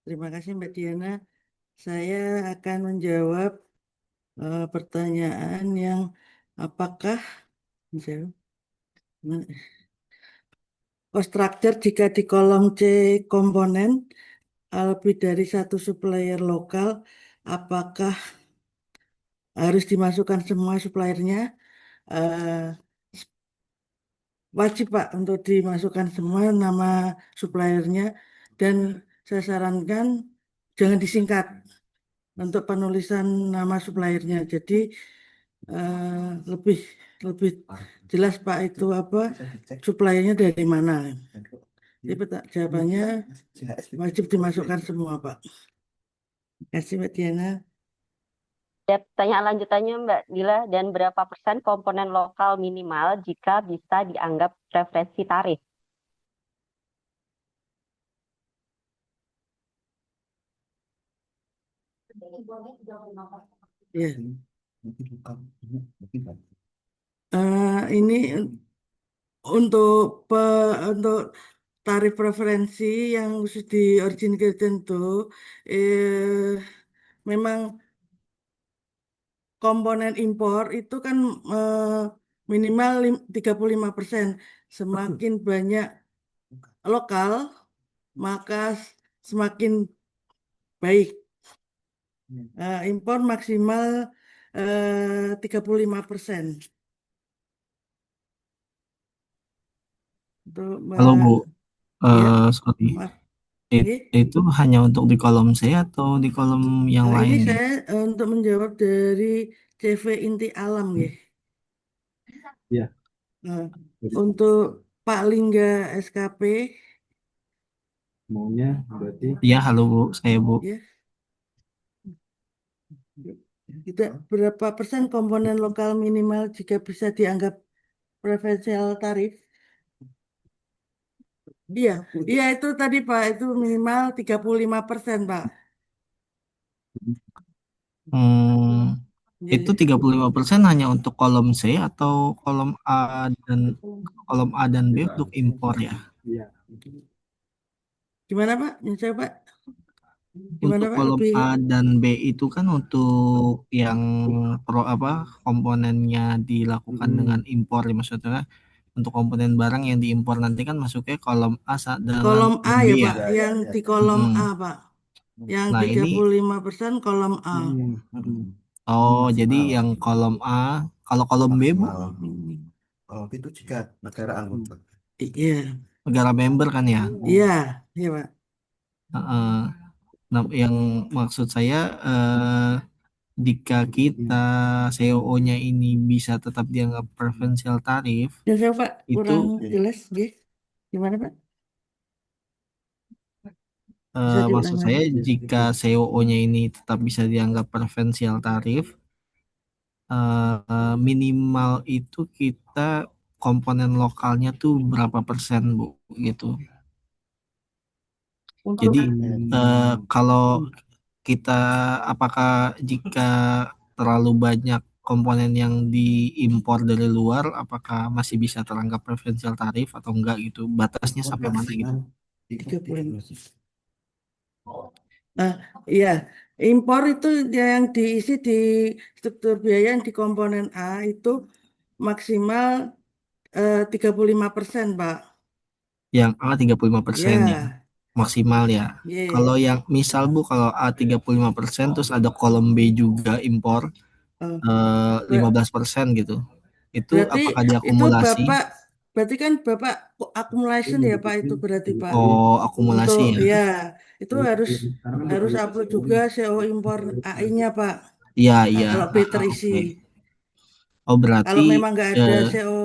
Terima kasih Mbak Diana. Saya akan menjawab pertanyaan yang apakah cost structure jika di kolom C komponen lebih dari satu supplier lokal, apakah harus dimasukkan semua suppliernya? Eh, Wajib Pak untuk dimasukkan semua nama suppliernya, dan saya sarankan jangan disingkat untuk penulisan nama suppliernya. Jadi lebih lebih jelas Pak itu apa suppliernya dari mana. Jadi jawabannya wajib dimasukkan semua Pak. Terima kasih Mbak Diana. Ya, pertanyaan lanjutannya Mbak Dila, dan berapa persen komponen lokal minimal jika bisa dianggap referensi tarif? Ya. Ini untuk untuk tarif preferensi yang khusus di origin tentu memang komponen impor itu kan minimal 35%. Semakin banyak lokal, maka semakin baik. Impor maksimal 35%. Untuk Halo Mbak, Bu, ya, sorry, maaf. Nggih. itu hanya untuk di kolom C atau di kolom yang Ini lain nih? saya untuk menjawab dari CV Inti Alam, ya. Iya. Nah, untuk Pak Lingga SKP, Maunya berarti Ya, halo Bu, saya Bu. ya, kita berapa persen komponen lokal minimal jika bisa dianggap preferensial tarif? Iya, iya itu tadi Pak, itu minimal 35%, Pak. Hmm, itu Iya. 35% hanya untuk kolom C atau dan kolom A dan B untuk impor ya? iya. Gimana Pak? Yang saya Pak? Gimana Untuk Pak? kolom Lebih A dan B itu kan untuk yang komponennya dilakukan dengan impor ya, maksudnya untuk komponen barang yang diimpor nanti kan masuknya kolom A dengan kolom A kolom B ya ya. Pak, yang di kolom A Mm-mm. Pak. Yang Nah ini 35% kolom A. jadi yang kolom A, kalau kolom B Bu Kalau itu jika negara anggota. Iya, negara member kan ya. iya, iya Pak. Heeh. Nah, yang maksud saya jika kita COO-nya ini bisa tetap dianggap preferential tarif Yang saya Pak itu kurang jelas, nggih. Gimana Pak? Bisa maksud diulang saya lagi? jika COO-nya ini tetap bisa dianggap preferential tarif, minimal itu kita komponen lokalnya tuh berapa persen Bu gitu. Untuk Jadi kalau kita apakah jika terlalu banyak komponen yang diimpor dari luar, apakah masih bisa teranggap preferential tarif atau enggak gitu? Batasnya sampai mana gitu? 30. Nah, iya, impor itu yang diisi di struktur biaya yang di komponen A itu maksimal 35%, Pak. Yang A 35% ya, Ya, maksimal ya. Kalau ya. yang misal Bu, kalau A 35% terus ada kolom B juga impor Oh, 15% gitu. Itu berarti apakah itu diakumulasi? Bapak, berarti kan Bapak accumulation ya Pak itu berarti Pak. Oh, Untuk akumulasi ya. ya, itu harus harus upload juga CO impor AI-nya Pak. Iya, Nah, iya. kalau B terisi. Oke. Oh, Kalau berarti memang nggak ada eh, CO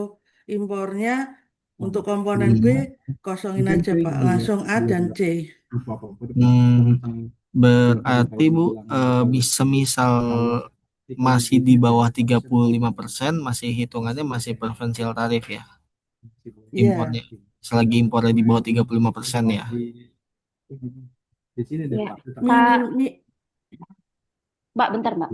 impornya untuk komponen B, hmm, kosongin aja Pak. Langsung A dan C. berarti Bu, semisal masih di bawah 35% masih hitungannya masih preferential tarif ya Iya, impornya. Selagi impornya di bawah 35% ya. Ya, minim, Pak, Mbak, bentar, Mbak.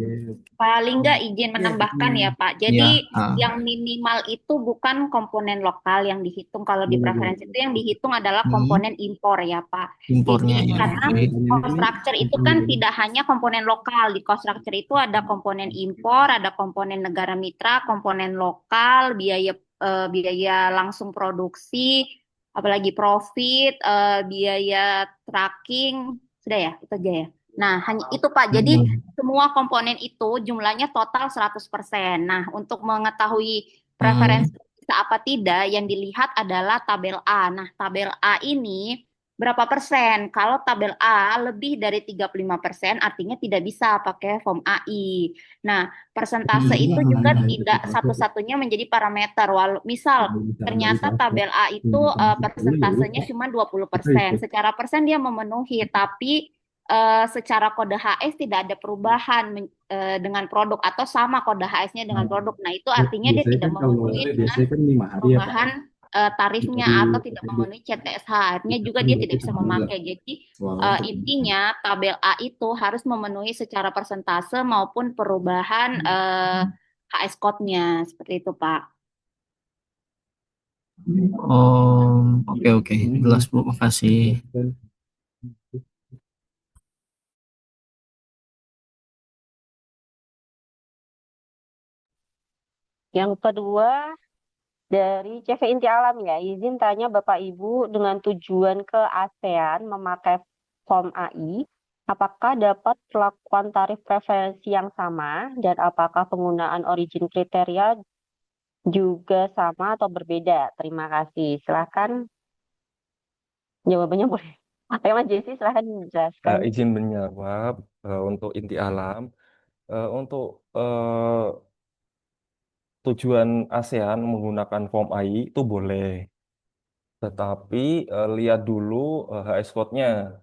Paling nggak izin ya. menambahkan ya, Pak. Ya, Jadi yang minimal itu bukan komponen lokal yang dihitung. Kalau di preferensi itu yang dihitung adalah hmm, komponen impor ya, Pak. impornya Jadi ya. karena Oke. cost structure itu kan tidak hanya komponen lokal. Di cost structure itu ada komponen impor, ada komponen negara mitra, komponen lokal, biaya langsung produksi, apalagi profit, biaya tracking, sudah ya, itu aja ya. Nah, hanya itu Pak. Jadi Hmm. semua komponen itu jumlahnya total 100%. Nah, untuk mengetahui Hmm. preferensi bisa apa tidak, yang dilihat adalah tabel A. Nah, tabel A ini berapa persen? Kalau tabel A lebih dari 35%, artinya tidak bisa pakai form AI. Nah, persentase itu juga tidak satu-satunya menjadi parameter. Walau, misal, ternyata tabel A itu persentasenya cuma 20%. Secara persen dia memenuhi, tapi secara kode HS tidak ada perubahan dengan produk atau sama kode HS-nya dengan produk. Nah, itu artinya dia tidak memenuhi dengan Biasanya kan 5 hari ya Pak. perubahan tarifnya atau tidak memenuhi CTSH. Artinya juga dia tidak bisa memakai. Jadi intinya tabel A itu harus memenuhi secara persentase maupun perubahan HS code-nya. Seperti itu, Pak. Oh, oke oke. Jelas Bu, makasih. Yang kedua dari CV Inti Alam ya, izin tanya Bapak Ibu dengan tujuan ke ASEAN memakai form AI, apakah dapat perlakuan tarif preferensi yang sama dan apakah penggunaan origin kriteria juga sama atau berbeda? Terima kasih. Silahkan jawabannya boleh. Oke, Mas Jesse, silahkan dijelaskan. Izin menjawab untuk inti alam. Untuk tujuan ASEAN menggunakan form AI itu boleh, tetapi lihat dulu HS code-nya.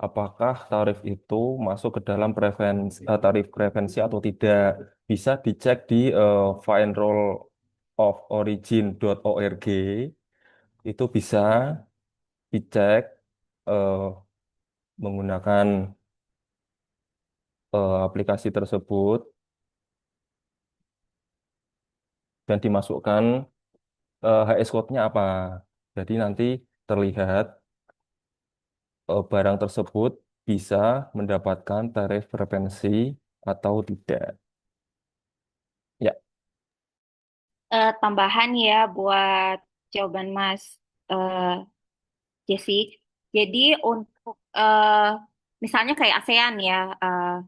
Apakah tarif itu masuk ke dalam tarif preferensi atau tidak? Bisa dicek di finerolloforigin.org. Itu bisa dicek eh, menggunakan aplikasi tersebut dan dimasukkan HS code-nya apa. Jadi nanti terlihat barang tersebut bisa mendapatkan tarif preferensi atau tidak. Ya, Tambahan ya buat jawaban Mas eh, Jesse. Jadi untuk misalnya kayak ASEAN ya,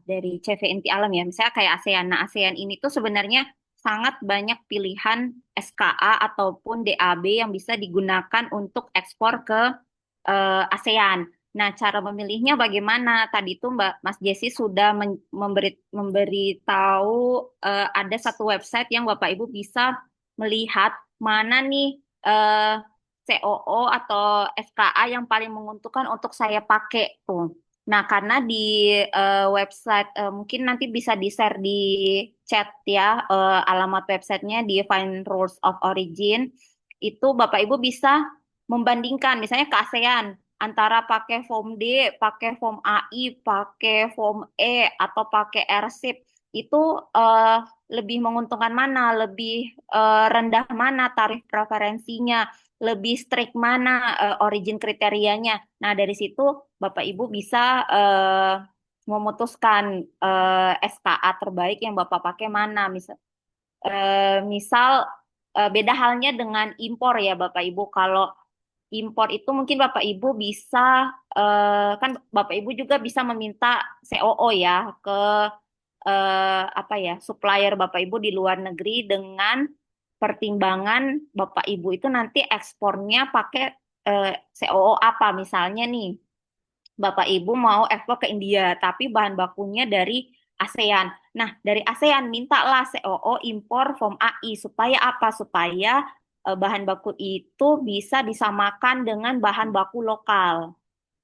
dari CV Inti Alam ya, misalnya kayak ASEAN. Nah, ASEAN ini tuh sebenarnya sangat banyak pilihan SKA ataupun DAB yang bisa digunakan untuk ekspor ke ASEAN. Nah, cara memilihnya bagaimana? Tadi tuh Mbak Mas Jesse sudah memberitahu ada satu website yang Bapak Ibu bisa melihat mana nih COO atau SKA yang paling menguntungkan untuk saya pakai tuh. Nah, karena di website mungkin nanti bisa di-share di chat ya, alamat websitenya di Find Rules of Origin. Itu Bapak Ibu bisa membandingkan misalnya ke ASEAN antara pakai form D, pakai form AI, pakai form E atau pakai RSIP itu lebih menguntungkan mana, lebih rendah mana tarif preferensinya, lebih strict mana origin kriterianya. Nah, dari situ Bapak Ibu bisa memutuskan SKA terbaik yang Bapak pakai mana. Misal beda halnya dengan impor ya Bapak Ibu. Kalau impor itu mungkin Bapak Ibu bisa kan Bapak Ibu juga bisa meminta COO ya ke apa ya supplier Bapak Ibu di luar negeri dengan pertimbangan Bapak Ibu itu nanti ekspornya pakai COO apa misalnya nih Bapak Ibu mau ekspor ke India tapi bahan bakunya dari ASEAN. Nah, dari ASEAN mintalah COO impor form AI supaya apa? Supaya bahan baku itu bisa disamakan dengan bahan baku lokal.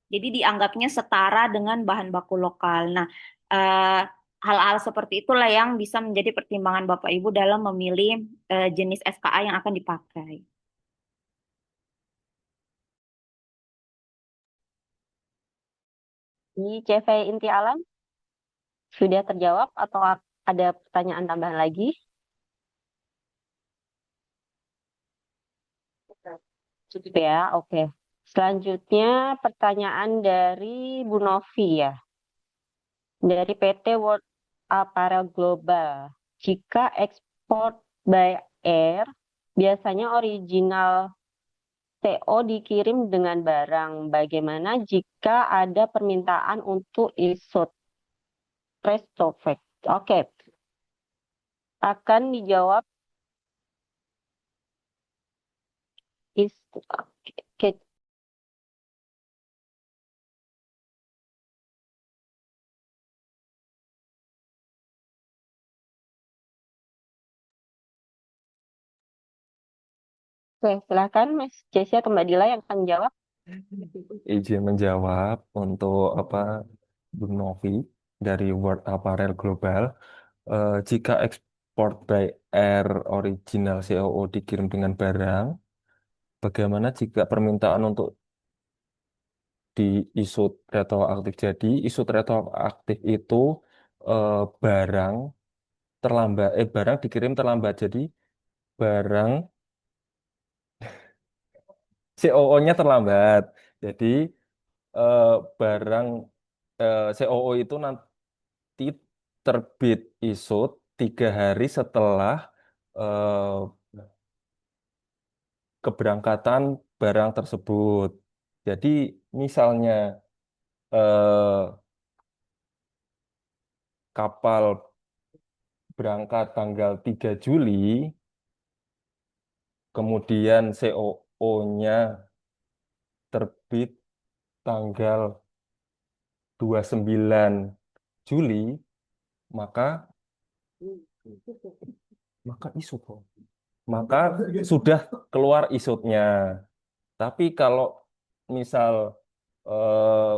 Jadi dianggapnya setara dengan bahan baku lokal. Nah, eh, hal-hal seperti itulah yang bisa menjadi pertimbangan Bapak Ibu dalam memilih jenis SKA yang akan dipakai. Di CV Inti Alam sudah terjawab atau ada pertanyaan tambahan lagi? Cukup ya, oke. Selanjutnya pertanyaan dari Bu Novi ya, dari PT World Apparel Global. Jika ekspor by air, biasanya original CO dikirim dengan barang. Bagaimana jika ada permintaan untuk isot Prestofek? Oke, akan dijawab is oke. Oke, silakan Mas Jessi atau Mbak Dila yang akan jawab. izin menjawab untuk apa Bu Novi dari World Apparel Global. Jika ekspor by air original COO dikirim dengan barang, bagaimana jika permintaan untuk di isut retroaktif? Jadi isut retroaktif itu eh, barang barang dikirim terlambat. Jadi barang COO-nya terlambat. Jadi eh, barang COO itu nanti terbit isut 3 hari setelah eh, keberangkatan barang tersebut. Jadi misalnya eh, kapal berangkat tanggal 3 Juli, kemudian COO-nya terbit tanggal 29 Juli, maka isu maka sudah keluar isutnya. Tapi kalau misal eh,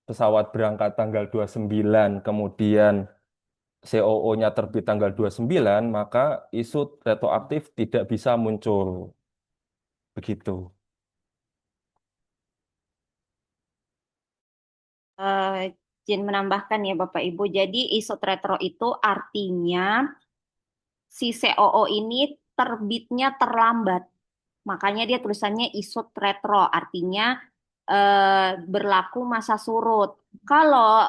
pesawat berangkat tanggal 29, kemudian COO-nya terbit tanggal 29, maka isut retroaktif tidak bisa muncul. Begitu. Izin menambahkan ya Bapak Ibu, jadi isut retro itu artinya si COO ini terbitnya terlambat. Makanya dia tulisannya isut retro, artinya berlaku masa surut. Kalau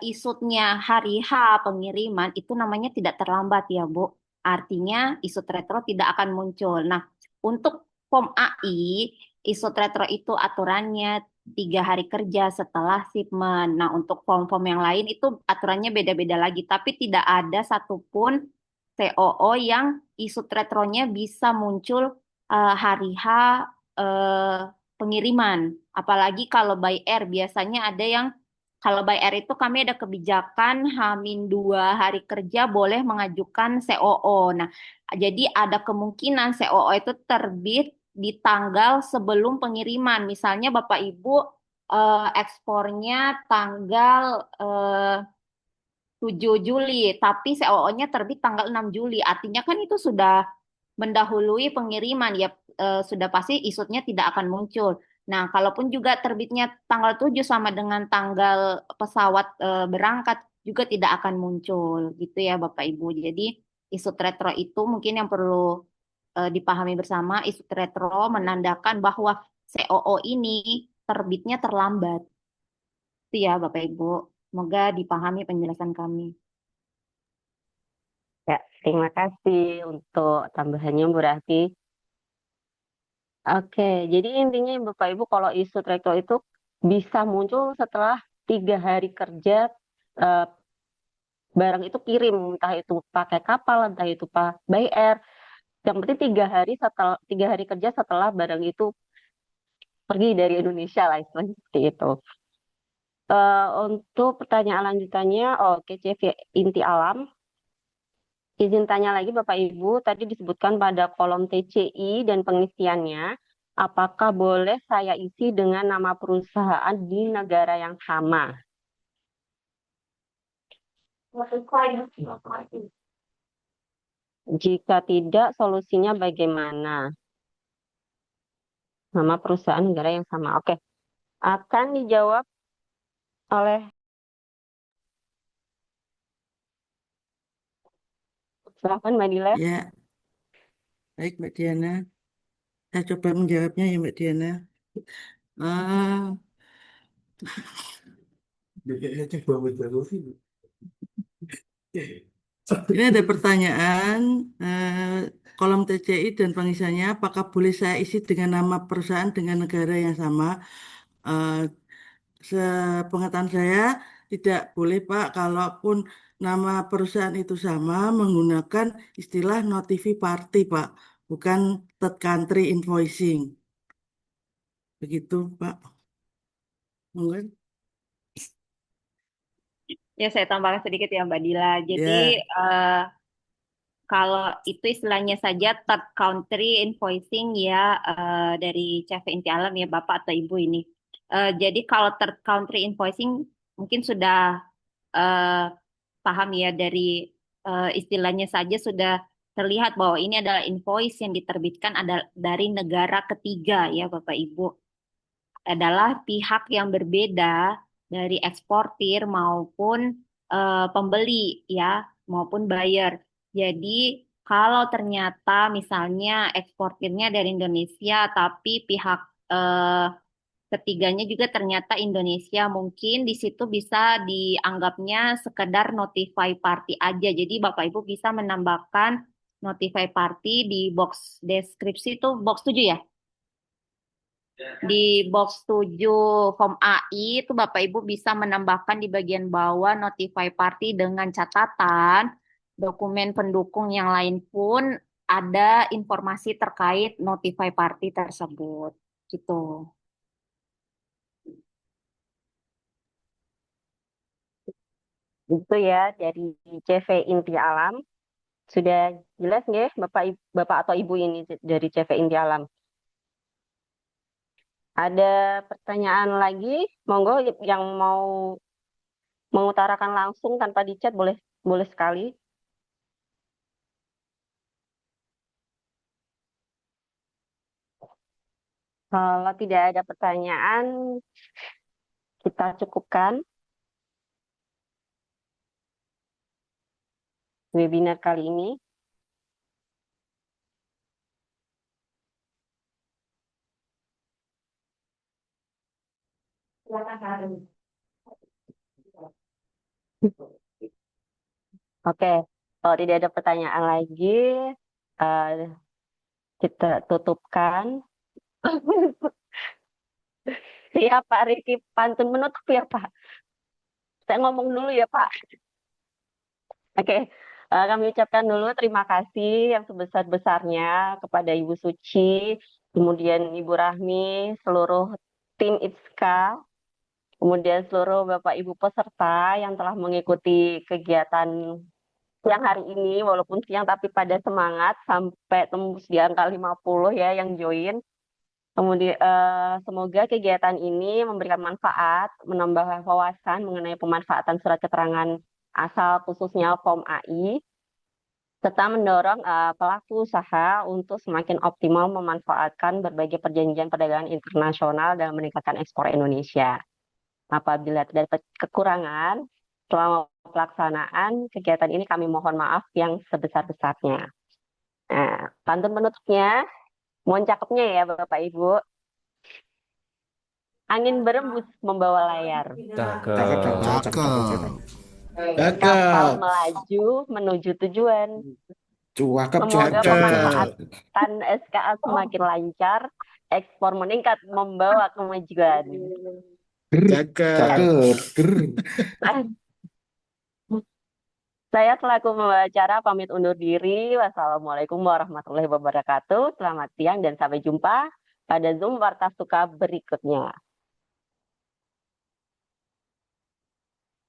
isutnya hari H pengiriman, itu namanya tidak terlambat ya Bu. Artinya isut retro tidak akan muncul. Nah, untuk POM AI, isut retro itu aturannya 3 hari kerja setelah shipment. Nah, untuk form-form yang lain itu aturannya beda-beda lagi, tapi tidak ada satupun COO yang isut retronya bisa muncul hari H eh, pengiriman. Apalagi kalau by air, biasanya ada yang kalau by air itu kami ada kebijakan H-2 hari kerja boleh mengajukan COO. Nah, jadi ada kemungkinan COO itu terbit di tanggal sebelum pengiriman. Misalnya Bapak Ibu ekspornya tanggal 7 Juli, tapi COO-nya terbit tanggal 6 Juli. Artinya kan itu sudah mendahului pengiriman, ya sudah pasti isutnya tidak akan muncul. Nah, kalaupun juga terbitnya tanggal 7 sama dengan tanggal pesawat berangkat juga tidak akan muncul gitu ya Bapak Ibu. Jadi isut retro itu mungkin yang perlu dipahami bersama. Isut retro menandakan bahwa COO ini terbitnya terlambat. Itu ya Bapak Ibu. Semoga dipahami penjelasan kami. Ya, terima kasih untuk tambahannya Bu Rati. Oke, jadi intinya Bapak Ibu kalau isu retro itu bisa muncul setelah 3 hari kerja eh, barang itu kirim, entah itu pakai kapal, entah itu by air. Yang penting 3 hari kerja setelah barang itu pergi dari Indonesia lah istilahnya seperti itu. Untuk pertanyaan lanjutannya, oke CV inti alam. Izin tanya lagi Bapak Ibu, tadi disebutkan pada kolom TCI dan pengisiannya, apakah boleh saya isi dengan nama perusahaan di negara yang sama? Jika tidak, solusinya bagaimana? Nama perusahaan negara yang sama. Oke, akan dijawab oleh silakan Mbak Dila. Ya, baik Mbak Diana. Saya coba menjawabnya ya Mbak Diana. Ah, ini ada pertanyaan, kolom TCI dan pengisiannya, apakah boleh saya isi dengan nama perusahaan dengan negara yang sama? Eh, Sepengetahuan saya tidak boleh Pak, kalaupun nama perusahaan itu sama menggunakan istilah notifi party Pak, bukan third country invoicing. Begitu Pak. Mungkin Ya, saya tambahkan sedikit ya Mbak Dila. Jadi ya, kalau itu istilahnya saja third country invoicing ya dari CV Inti Alam ya Bapak atau Ibu ini. Jadi kalau third country invoicing mungkin sudah eh, paham ya dari istilahnya saja sudah terlihat bahwa ini adalah invoice yang diterbitkan dari negara ketiga ya Bapak Ibu. Adalah pihak yang berbeda dari eksportir maupun pembeli ya maupun buyer. Jadi kalau ternyata misalnya eksportirnya dari Indonesia tapi pihak Ketiganya juga ternyata Indonesia. Mungkin di situ bisa dianggapnya sekedar notify party aja. Jadi Bapak Ibu bisa menambahkan notify party di box deskripsi itu box 7 ya. Di box 7 form AI itu Bapak Ibu bisa menambahkan di bagian bawah notify party dengan catatan dokumen pendukung yang lain pun ada informasi terkait notify party tersebut. Gitu. Itu ya dari CV Inti Alam. Sudah jelas nggih Bapak atau Ibu ini dari CV Inti Alam? Ada pertanyaan lagi? Monggo yang mau mengutarakan langsung tanpa di chat boleh boleh sekali. Kalau tidak ada pertanyaan, kita cukupkan webinar kali ini. Oke, kalau tidak ada pertanyaan lagi, eh, kita tutupkan. Ya Pak Riki, pantun menutup ya Pak. Saya ngomong dulu ya Pak. Oke, kami ucapkan dulu terima kasih yang sebesar-besarnya kepada Ibu Suci, kemudian Ibu Rahmi, seluruh tim IPSKA, kemudian seluruh Bapak Ibu peserta yang telah mengikuti kegiatan siang hari ini, walaupun siang tapi pada semangat sampai tembus di angka 50 ya yang join. Kemudian semoga kegiatan ini memberikan manfaat, menambah wawasan mengenai pemanfaatan surat keterangan asal khususnya form AI, serta mendorong pelaku usaha untuk semakin optimal memanfaatkan berbagai perjanjian perdagangan internasional dalam meningkatkan ekspor Indonesia. Apabila terdapat kekurangan selama pelaksanaan kegiatan ini, kami mohon maaf yang sebesar-besarnya. Nah, pantun penutupnya, mohon cakepnya ya Bapak Ibu. Angin berembus membawa layar. Cakep. Cakep. Kapal melaju menuju tujuan. Cakep, Semoga cakep. pemanfaatan SKA semakin lancar, ekspor meningkat membawa kemajuan. Cakep. Saya selaku pembawa acara pamit undur diri. Wassalamualaikum warahmatullahi wabarakatuh. Selamat siang dan sampai jumpa pada Zoom Warta Suka berikutnya.